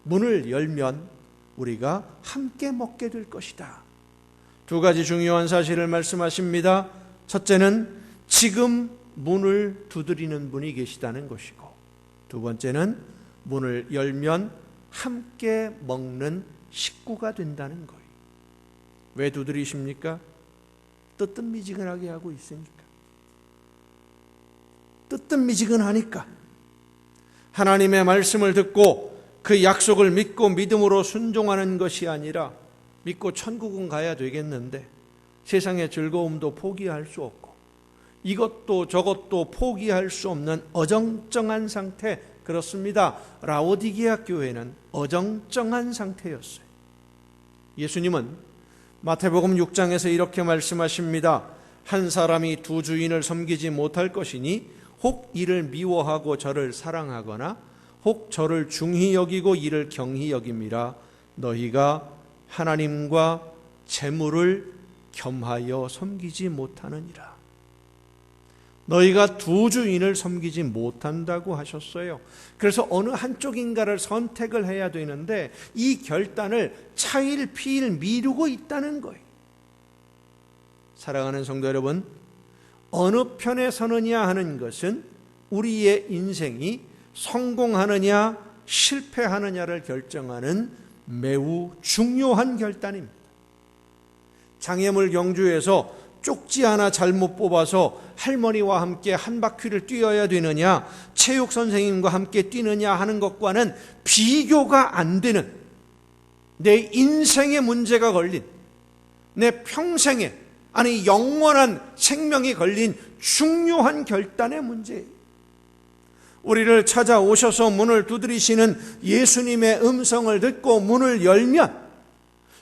문을 열면 우리가 함께 먹게 될 것이다. 두 가지 중요한 사실을 말씀하십니다. 첫째는 지금 문을 두드리는 분이 계시다는 것이고, 두 번째는 문을 열면 함께 먹는 식구가 된다는 거예요. 왜 두드리십니까? 뜨뜻미지근하게 하고 있으니까. 뜨뜻미지근하니까. 하나님의 말씀을 듣고 그 약속을 믿고 믿음으로 순종하는 것이 아니라, 믿고 천국은 가야 되겠는데 세상의 즐거움도 포기할 수 없고 이것도 저것도 포기할 수 없는 어정쩡한 상태. 그렇습니다. 라오디게아 교회는 어정쩡한 상태였어요. 예수님은 마태복음 6장에서 이렇게 말씀하십니다. 한 사람이 두 주인을 섬기지 못할 것이니 혹 이를 미워하고 저를 사랑하거나 혹 저를 중히 여기고 이를 경히 여김이라. 너희가 하나님과 재물을 겸하여 섬기지 못하느니라. 너희가 두 주인을 섬기지 못한다고 하셨어요. 그래서 어느 한쪽인가를 선택을 해야 되는데 이 결단을 차일피일 미루고 있다는 거예요. 사랑하는 성도 여러분, 어느 편에 서느냐 하는 것은 우리의 인생이 성공하느냐 실패하느냐를 결정하는 매우 중요한 결단입니다. 장애물 경주에서 쪽지 하나 잘못 뽑아서 할머니와 함께 한 바퀴를 뛰어야 되느냐, 체육 선생님과 함께 뛰느냐 하는 것과는 비교가 안 되는, 내 인생에 문제가 걸린, 내 평생에, 아니 영원한 생명이 걸린 중요한 결단의 문제예요. 우리를 찾아오셔서 문을 두드리시는 예수님의 음성을 듣고 문을 열면,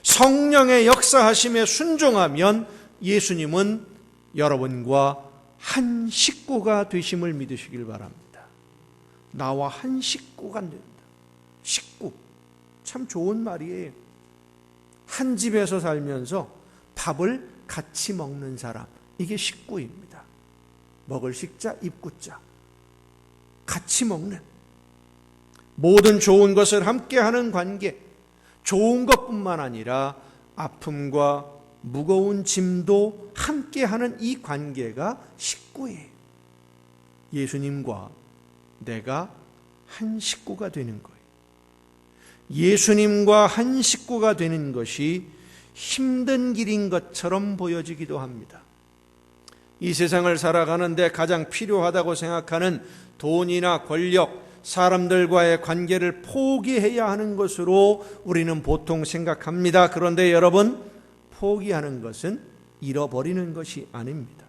성령의 역사하심에 순종하면 예수님은 여러분과 한 식구가 되심을 믿으시길 바랍니다. 나와 한 식구가 된다. 식구, 참 좋은 말이에요. 한 집에서 살면서 밥을 같이 먹는 사람, 이게 식구입니다. 먹을 식자, 입구자, 같이 먹는, 모든 좋은 것을 함께하는 관계, 좋은 것뿐만 아니라 아픔과 무거운 짐도 함께하는 이 관계가 식구예요. 예수님과 내가 한 식구가 되는 거예요. 예수님과 한 식구가 되는 것이 힘든 길인 것처럼 보여지기도 합니다. 이 세상을 살아가는데 가장 필요하다고 생각하는 돈이나 권력, 사람들과의 관계를 포기해야 하는 것으로 우리는 보통 생각합니다. 그런데 여러분, 포기하는 것은 잃어버리는 것이 아닙니다.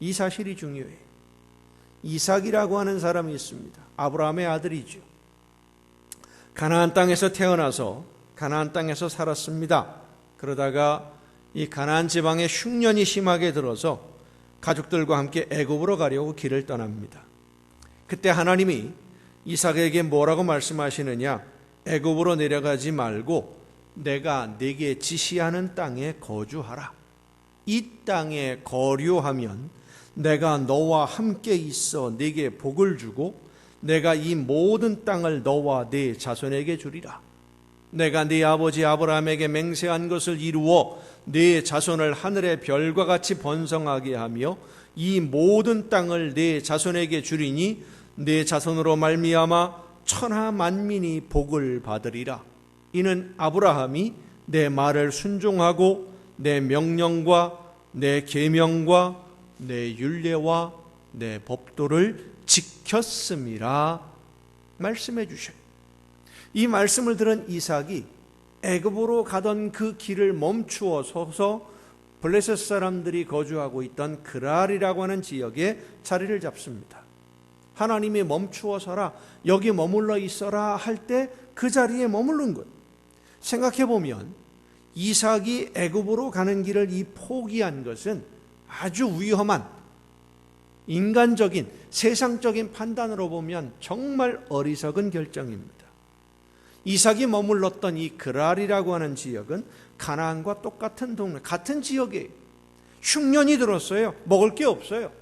이 사실이 중요해요. 이삭이라고 하는 사람이 있습니다. 아브라함의 아들이죠. 가나안 땅에서 태어나서 가나안 땅에서 살았습니다. 그러다가 이 가나안 지방에 흉년이 심하게 들어서 가족들과 함께 애굽으로 가려고 길을 떠납니다. 그때 하나님이 이삭에게 뭐라고 말씀하시느냐? 애굽으로 내려가지 말고 내가 네게 지시하는 땅에 거주하라. 이 땅에 거류하면 내가 너와 함께 있어 네게 복을 주고 내가 이 모든 땅을 너와 네 자손에게 주리라. 내가 네 아버지 아브라함에게 맹세한 것을 이루어 네 자손을 하늘의 별과 같이 번성하게 하며 이 모든 땅을 네 자손에게 주리니 네 자손으로 말미암아 천하 만민이 복을 받으리라. 이는 아브라함이 내 말을 순종하고 내 명령과 내 계명과 내 율례와 내 법도를 지켰음이라 말씀해 주셔요. 이 말씀을 들은 이삭이 애굽으로 가던 그 길을 멈추어 서서 블레셋 사람들이 거주하고 있던 그랄이라고 하는 지역에 자리를 잡습니다. 하나님이 멈추어 서라, 여기 머물러 있어라 할 때 그 자리에 머무른 것. 생각해 보면 이삭이 애굽으로 가는 길을 이 포기한 것은 아주 위험한, 인간적인, 세상적인 판단으로 보면 정말 어리석은 결정입니다. 이삭이 머물렀던 이 그랄이라고 하는 지역은 가나안과 똑같은 동네, 같은 지역이에요. 흉년이 들었어요. 먹을 게 없어요.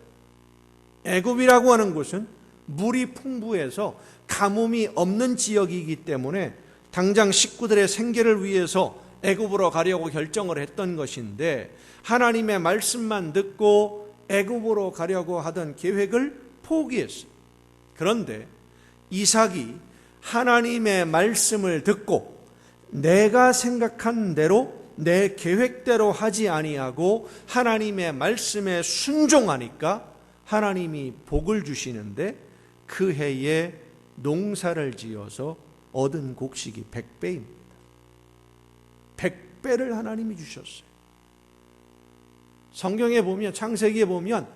애굽이라고 하는 곳은 물이 풍부해서 가뭄이 없는 지역이기 때문에 당장 식구들의 생계를 위해서 애굽으로 가려고 결정을 했던 것인데 하나님의 말씀만 듣고 애굽으로 가려고 하던 계획을 포기했어요. 그런데 이삭이 하나님의 말씀을 듣고 내가 생각한 대로 내 계획대로 하지 아니하고 하나님의 말씀에 순종하니까 하나님이 복을 주시는데 그 해에 농사를 지어서 얻은 곡식이 100배입니다. 100배를 하나님이 주셨어요. 성경에 보면, 창세기에 보면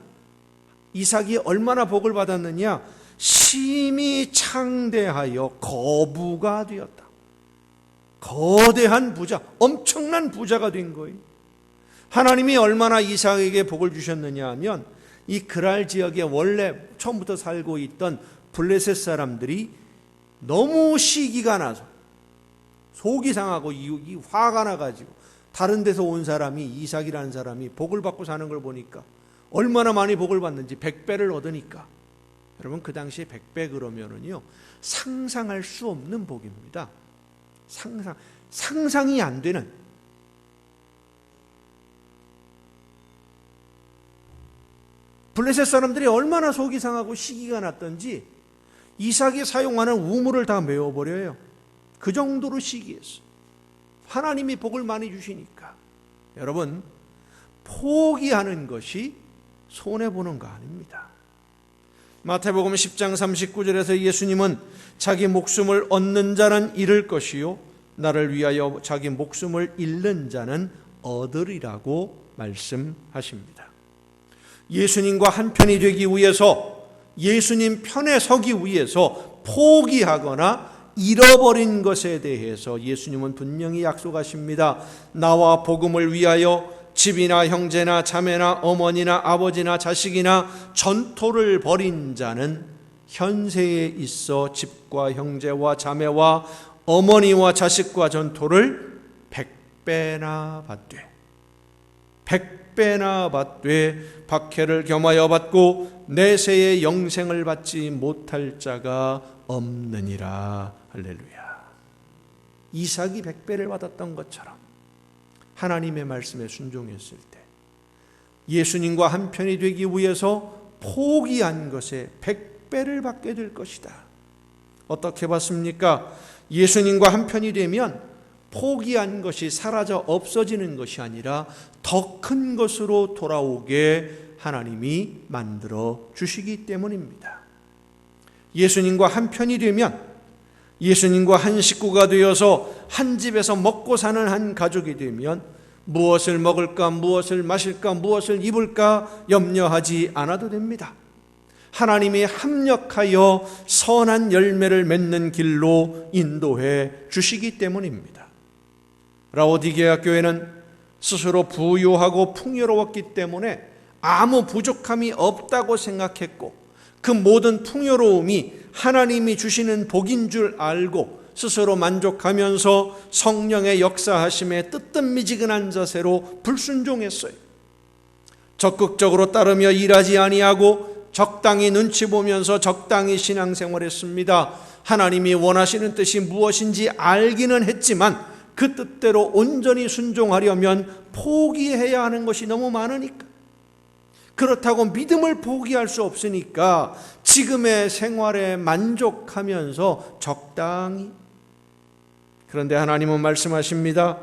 이삭이 얼마나 복을 받았느냐? 심히 창대하여 거부가 되었다. 거대한 부자, 엄청난 부자가 된 거예요. 하나님이 얼마나 이삭에게 복을 주셨느냐 하면, 이 그랄 지역에 원래 처음부터 살고 있던 블레셋 사람들이 너무 시기가 나서 속이 상하고 이 화가 나가지고 다른 데서 온 사람이, 이삭이라는 사람이 복을 받고 사는 걸 보니까 얼마나 많이 복을 받는지 100배를 얻으니까, 여러분 그 당시에 100배 그러면은요 상상할 수 없는 복입니다. 상상이 안 되는. 블레셋 사람들이 얼마나 속이 상하고 시기가 났던지 이삭이 사용하는 우물을 다 메워버려요. 그 정도로 시기했어. 하나님이 복을 많이 주시니까. 여러분, 포기하는 것이 손해보는 거 아닙니다. 마태복음 10장 39절에서 예수님은 자기 목숨을 얻는 자는 잃을 것이요 나를 위하여 자기 목숨을 잃는 자는 얻으리라고 말씀하십니다. 예수님과 한편이 되기 위해서, 예수님 편에 서기 위해서 포기하거나 잃어버린 것에 대해서 예수님은 분명히 약속하십니다. 나와 복음을 위하여 집이나 형제나 자매나 어머니나 아버지나 자식이나 전토를 벌인 자는 현세에 있어 집과 형제와 자매와 어머니와 자식과 전토를 100배나 받되 100배나 받되 박해를 겸하여 받고 내세의 영생을 받지 못할 자가 없느니라. 할렐루야. 이삭이 100배를 받았던 것처럼 하나님의 말씀에 순종했을 때 예수님과 한편이 되기 위해서 포기한 것에 100배를 받게 될 것이다. 어떻게 받습니까? 예수님과 한편이 되면 포기한 것이 사라져 없어지는 것이 아니라 더 큰 것으로 돌아오게 하나님이 만들어 주시기 때문입니다. 예수님과 한편이 되면, 예수님과 한 식구가 되어서 한 집에서 먹고 사는 한 가족이 되면 무엇을 먹을까, 무엇을 마실까, 무엇을 입을까 염려하지 않아도 됩니다. 하나님이 합력하여 선한 열매를 맺는 길로 인도해 주시기 때문입니다. 라오디게아 교회는 스스로 부유하고 풍요로웠기 때문에 아무 부족함이 없다고 생각했고, 그 모든 풍요로움이 하나님이 주시는 복인 줄 알고 스스로 만족하면서 성령의 역사하심에 뜨뜻미지근한 자세로 불순종했어요. 적극적으로 따르며 일하지 아니하고 적당히 눈치 보면서 적당히 신앙생활했습니다. 하나님이 원하시는 뜻이 무엇인지 알기는 했지만 그 뜻대로 온전히 순종하려면 포기해야 하는 것이 너무 많으니까, 그렇다고 믿음을 포기할 수 없으니까 지금의 생활에 만족하면서 적당히. 그런데 하나님은 말씀하십니다.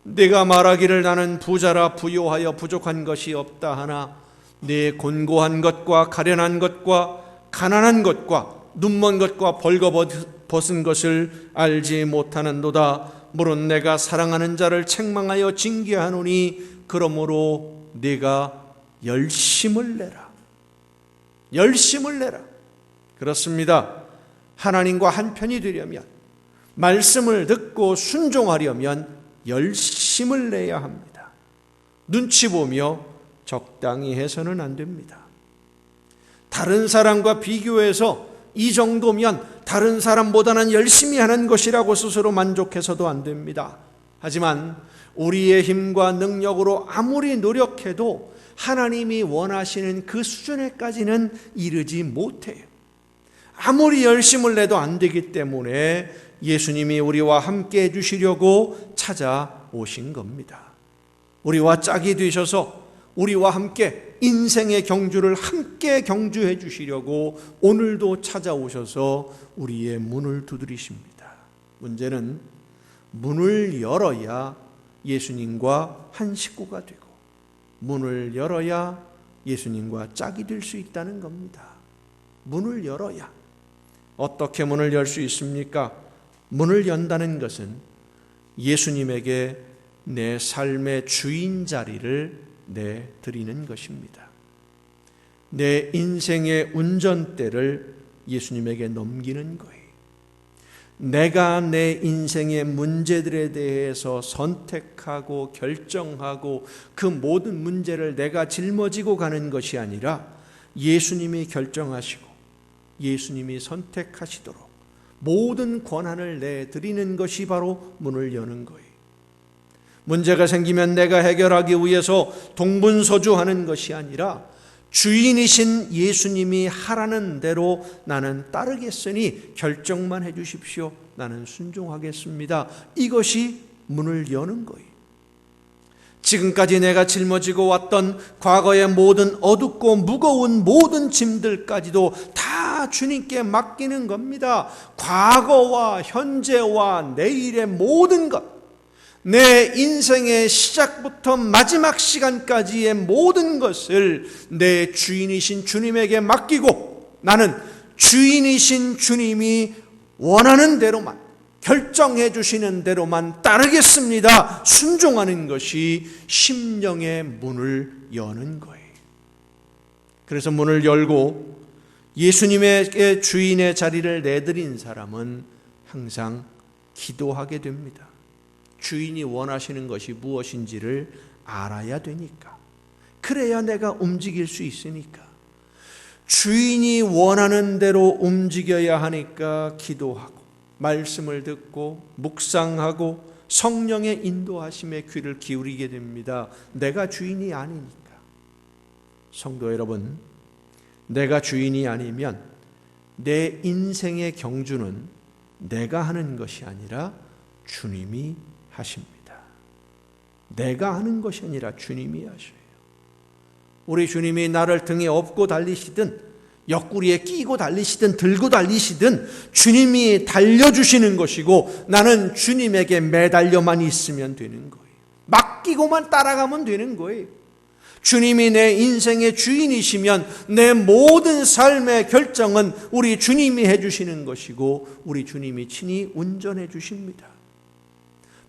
내가 말하기를 나는 부자라 부요하여 부족한 것이 없다 하나 내 곤고한 것과 가련한 것과 가난한 것과 눈먼 것과 벌거벗은 것을 알지 못하는도다. 물론 내가 사랑하는 자를 책망하여 징계하노니 그러므로 네가 열심을 내라. 열심을 내라. 그렇습니다. 하나님과 한편이 되려면, 말씀을 듣고 순종하려면 열심을 내야 합니다. 눈치 보며 적당히 해서는 안 됩니다. 다른 사람과 비교해서 이 정도면 다른 사람보다는 열심히 하는 것이라고 스스로 만족해서도 안 됩니다. 하지만 우리의 힘과 능력으로 아무리 노력해도 하나님이 원하시는 그 수준에까지는 이르지 못해요. 아무리 열심을 내도 안 되기 때문에 예수님이 우리와 함께 해주시려고 찾아오신 겁니다. 우리와 짝이 되셔서 우리와 함께 인생의 경주를 함께 경주해 주시려고 오늘도 찾아오셔서 우리의 문을 두드리십니다. 문제는 문을 열어야 예수님과 한 식구가 되고, 문을 열어야 예수님과 짝이 될 수 있다는 겁니다. 문을 열어야. 어떻게 문을 열 수 있습니까? 문을 연다는 것은 예수님에게 내 삶의 주인 자리를 내드리는 것입니다. 내 인생의 운전대를 예수님에게 넘기는 거예요. 내가 내 인생의 문제들에 대해서 선택하고 결정하고 그 모든 문제를 내가 짊어지고 가는 것이 아니라 예수님이 결정하시고 예수님이 선택하시도록 모든 권한을 내드리는 것이 바로 문을 여는 거예요. 문제가 생기면 내가 해결하기 위해서 동분서주하는 것이 아니라 주인이신 예수님이 하라는 대로 나는 따르겠으니 결정만 해 주십시오. 나는 순종하겠습니다. 이것이 문을 여는 거예요. 지금까지 내가 짊어지고 왔던 과거의 모든 어둡고 무거운 모든 짐들까지도 다 주님께 맡기는 겁니다. 과거와 현재와 내일의 모든 것, 내 인생의 시작부터 마지막 시간까지의 모든 것을 내 주인이신 주님에게 맡기고 나는 주인이신 주님이 원하는 대로만, 결정해 주시는 대로만 따르겠습니다. 순종하는 것이 심령의 문을 여는 거예요. 그래서 문을 열고 예수님에게 주인의 자리를 내드린 사람은 항상 기도하게 됩니다. 주인이 원하시는 것이 무엇인지를 알아야 되니까. 그래야 내가 움직일 수 있으니까. 주인이 원하는 대로 움직여야 하니까 기도하고 말씀을 듣고 묵상하고 성령의 인도하심에 귀를 기울이게 됩니다. 내가 주인이 아니니까. 성도 여러분, 내가 주인이 아니면 내 인생의 경주는 내가 하는 것이 아니라 주님이 하십니다. 내가 하는 것이 아니라 주님이 하셔요. 우리 주님이 나를 등에 업고 달리시든 옆구리에 끼고 달리시든 들고 달리시든 주님이 달려주시는 것이고 나는 주님에게 매달려만 있으면 되는 거예요. 맡기고만 따라가면 되는 거예요. 주님이 내 인생의 주인이시면 내 모든 삶의 결정은 우리 주님이 해주시는 것이고 우리 주님이 친히 운전해 주십니다.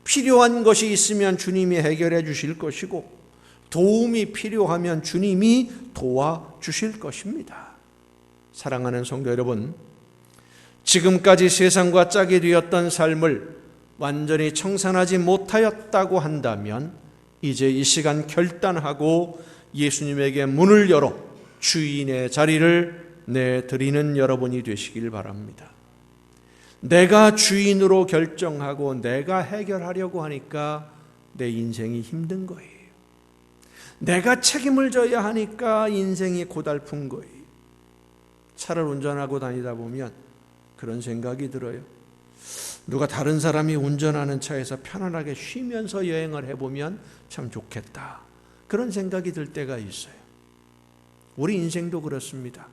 필요한 것이 있으면 주님이 해결해 주실 것이고 도움이 필요하면 주님이 도와주실 것입니다. 사랑하는 성도 여러분, 지금까지 세상과 짝이 되었던 삶을 완전히 청산하지 못하였다고 한다면 이제 이 시간 결단하고 예수님에게 문을 열어 주인의 자리를 내드리는 여러분이 되시길 바랍니다. 내가 주인으로 결정하고 내가 해결하려고 하니까 내 인생이 힘든 거예요. 내가 책임을 져야 하니까 인생이 고달픈 거예요. 차를 운전하고 다니다 보면 그런 생각이 들어요. 누가 다른 사람이 운전하는 차에서 편안하게 쉬면서 여행을 해보면 참 좋겠다. 그런 생각이 들 때가 있어요. 우리 인생도 그렇습니다.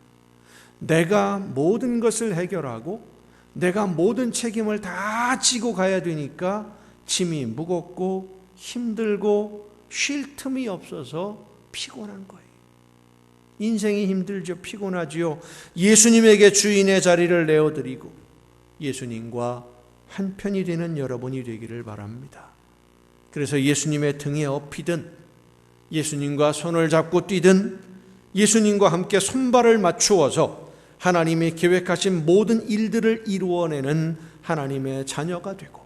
내가 모든 것을 해결하고 내가 모든 책임을 다 지고 가야 되니까 짐이 무겁고 힘들고 쉴 틈이 없어서 피곤한 거예요. 인생이 힘들죠. 피곤하지요. 예수님에게 주인의 자리를 내어드리고 예수님과 한편이 되는 여러분이 되기를 바랍니다. 그래서 예수님의 등에 업히든 예수님과 손을 잡고 뛰든 예수님과 함께 손발을 맞추어서 하나님이 계획하신 모든 일들을 이루어내는 하나님의 자녀가 되고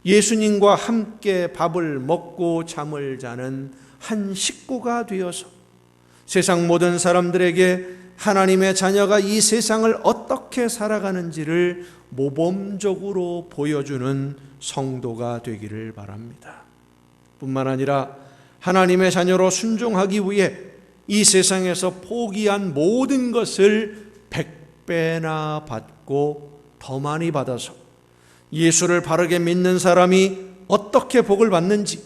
예수님과 함께 밥을 먹고 잠을 자는 한 식구가 되어서 세상 모든 사람들에게 하나님의 자녀가 이 세상을 어떻게 살아가는지를 모범적으로 보여주는 성도가 되기를 바랍니다. 뿐만 아니라 하나님의 자녀로 순종하기 위해 이 세상에서 포기한 모든 것을 100배나 받고 더 많이 받아서 예수를 바르게 믿는 사람이 어떻게 복을 받는지,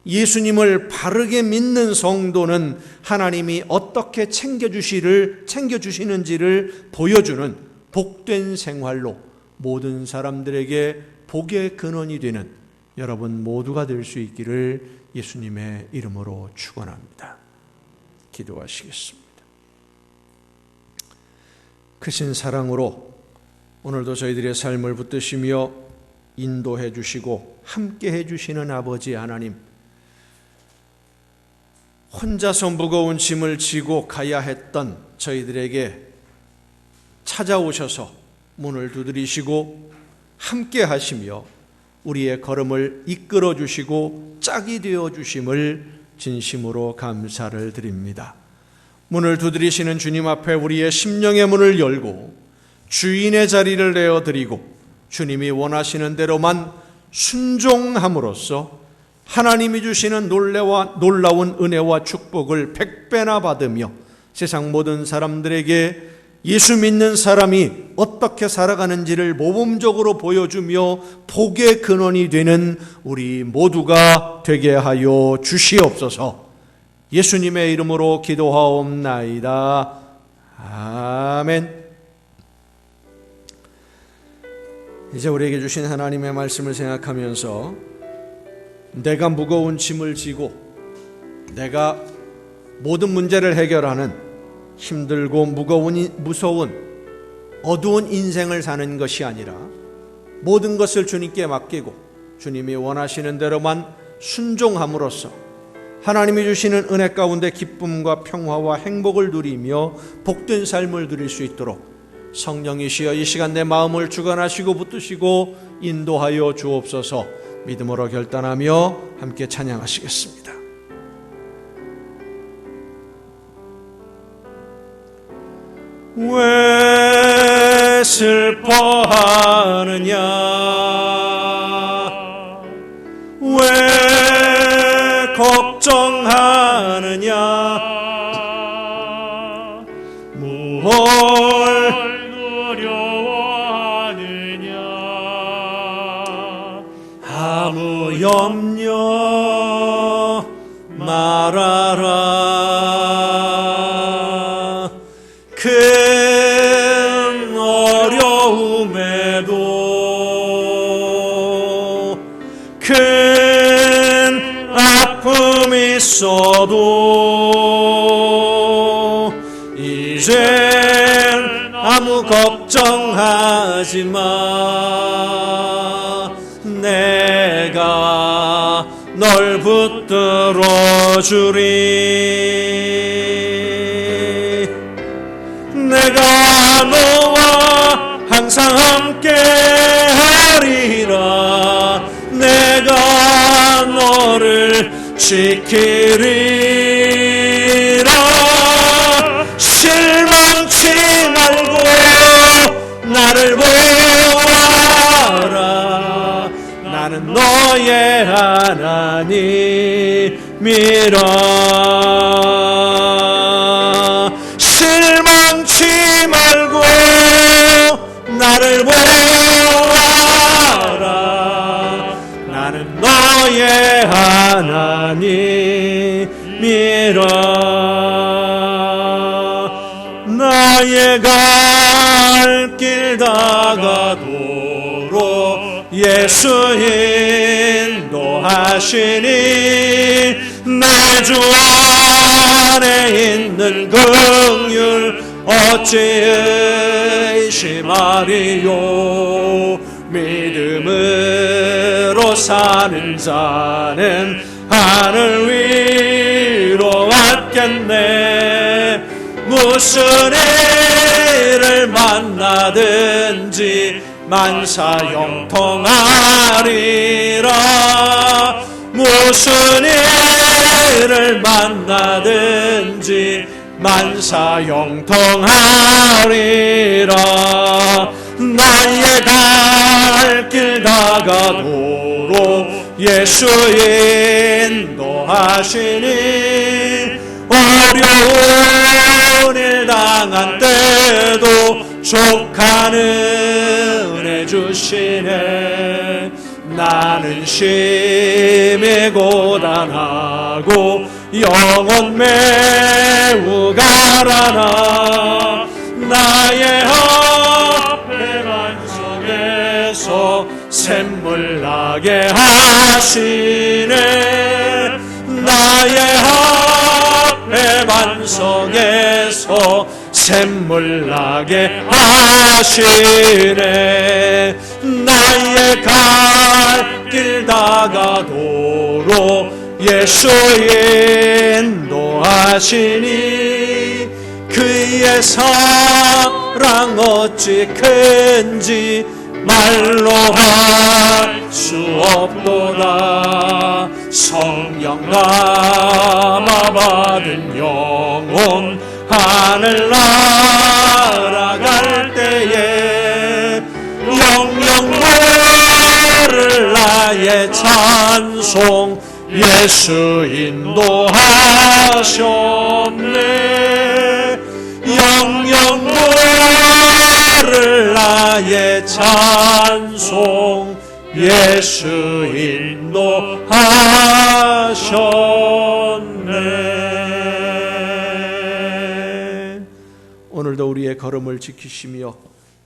예수님을 바르게 믿는 성도는 하나님이 어떻게 챙겨주시는지를 보여주는 복된 생활로 모든 사람들에게 복의 근원이 되는 여러분 모두가 될 수 있기를 예수님의 이름으로 축원합니다. 기도하시겠습니다. 크신 사랑으로 오늘도 저희들의 삶을 붙드시며 인도해 주시고 함께 해 주시는 아버지 하나님, 혼자서 무거운 짐을 지고 가야 했던 저희들에게 찾아오셔서 문을 두드리시고 함께 하시며 우리의 걸음을 이끌어 주시고 짝이 되어 주심을 진심으로 감사를 드립니다. 문을 두드리시는 주님 앞에 우리의 심령의 문을 열고 주인의 자리를 내어드리고 주님이 원하시는 대로만 순종함으로써 하나님이 주시는 놀라운 은혜와 축복을 100배나 받으며 세상 모든 사람들에게 예수 믿는 사람이 어떻게 살아가는지를 모범적으로 보여주며 복의 근원이 되는 우리 모두가 되게 하여 주시옵소서. 예수님의 이름으로 기도하옵나이다. 아멘. 이제 우리에게 주신 하나님의 말씀을 생각하면서 내가 무거운 짐을 지고 내가 모든 문제를 해결하는 힘들고 무서운 어두운 인생을 사는 것이 아니라 모든 것을 주님께 맡기고 주님이 원하시는 대로만 순종함으로써 하나님이 주시는 은혜 가운데 기쁨과 평화와 행복을 누리며 복된 삶을 누릴 수 있도록 성령이시여 이 시간 내 마음을 주관하시고 붙드시고 인도하여 주옵소서. 믿음으로 결단하며 함께 찬양하시겠습니다. 왜 슬퍼하느냐 왜 걱정하느냐 무얼 두려워하느냐 아무 염려 말아라 큰 어려움에도 큰 아픔이 있어도 이젠 아무 걱정하지 마 내가 널 붙들어 주리 내가 너와 항상 함께 하리라 내가 너를 지키리라 실망치 말고 나를 보아라 나는 너의 하나님이라 실망치 말고 나를 보아라 나는 너의 하나님이라 나의 갈 길 다가도록 예수 인도하시니 내 주 안에 있는 긍휼 어찌 의심하리요 믿음으로 사는 자는 하늘 위로 왔겠네 무슨 일을 만나든지 만사형통하리라 무슨 일을 만나든지 만사형통하리라 나의 갈 길 다가도록 예수 인도하시니 어려운 일 당한 때도 족한 은혜 주시네 나는 심히 고단하고 영혼 매우 가라나 나의 앞에만 속에서 샘물 나게 하시네 나의 앞에 반석에서 샘물 나게 하시네 나의 갈 길 다가도록 예수 인도하시니 그의 사랑 어찌 큰지 말로 할 수 없도다. 성령 감화 받은 영혼 하늘 날아갈 때에 영영 부를 나의 찬송 예수 인도하셨네. 영영 부를 나의 찬송 예수 인도하셨네. 오늘도 우리의 걸음을 지키시며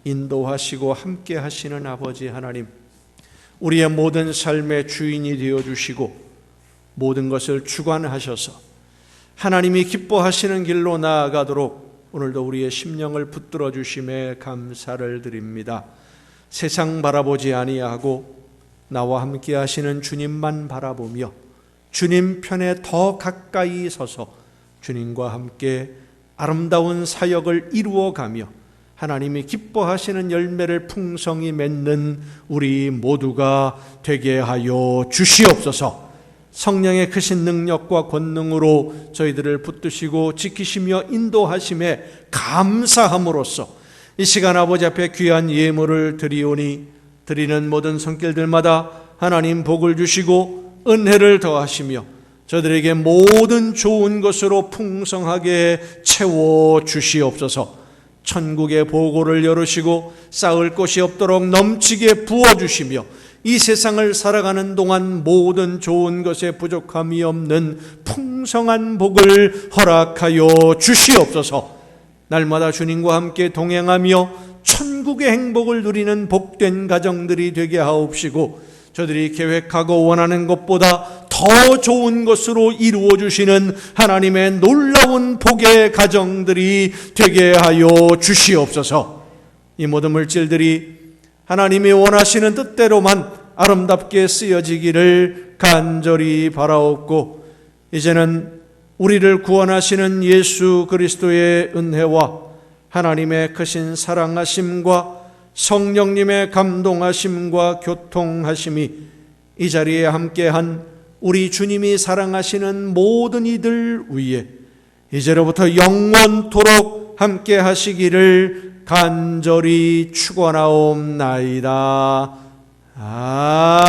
인도하시고 함께 하시는 아버지 하나님, 우리의 모든 삶의 주인이 되어주시고 모든 것을 주관하셔서 하나님이 기뻐하시는 길로 나아가도록 오늘도 우리의 심령을 붙들어 주심에 감사를 드립니다. 세상 바라보지 아니하고 나와 함께 하시는 주님만 바라보며 주님 편에 더 가까이 서서 주님과 함께 아름다운 사역을 이루어가며 하나님이 기뻐하시는 열매를 풍성히 맺는 우리 모두가 되게 하여 주시옵소서. 성령의 크신 능력과 권능으로 저희들을 붙드시고 지키시며 인도하심에 감사함으로써 이 시간 아버지 앞에 귀한 예물을 드리오니 드리는 모든 손길들마다 하나님 복을 주시고 은혜를 더하시며 저들에게 모든 좋은 것으로 풍성하게 채워 주시옵소서. 천국의 보고를 열으시고 쌓을 곳이 없도록 넘치게 부어주시며 이 세상을 살아가는 동안 모든 좋은 것에 부족함이 없는 풍성한 복을 허락하여 주시옵소서. 날마다 주님과 함께 동행하며 천국의 행복을 누리는 복된 가정들이 되게 하옵시고 저들이 계획하고 원하는 것보다 더 좋은 것으로 이루어 주시는 하나님의 놀라운 복의 가정들이 되게 하여 주시옵소서. 이 모든 물질들이 하나님이 원하시는 뜻대로만 아름답게 쓰여지기를 간절히 바라옵고 이제는 우리를 구원하시는 예수 그리스도의 은혜와 하나님의 크신 사랑하심과 성령님의 감동하심과 교통하심이 이 자리에 함께한 우리 주님이 사랑하시는 모든 이들 위에 이제로부터 영원토록 함께 하시기를 간절히 축원하옵나이다. 아멘.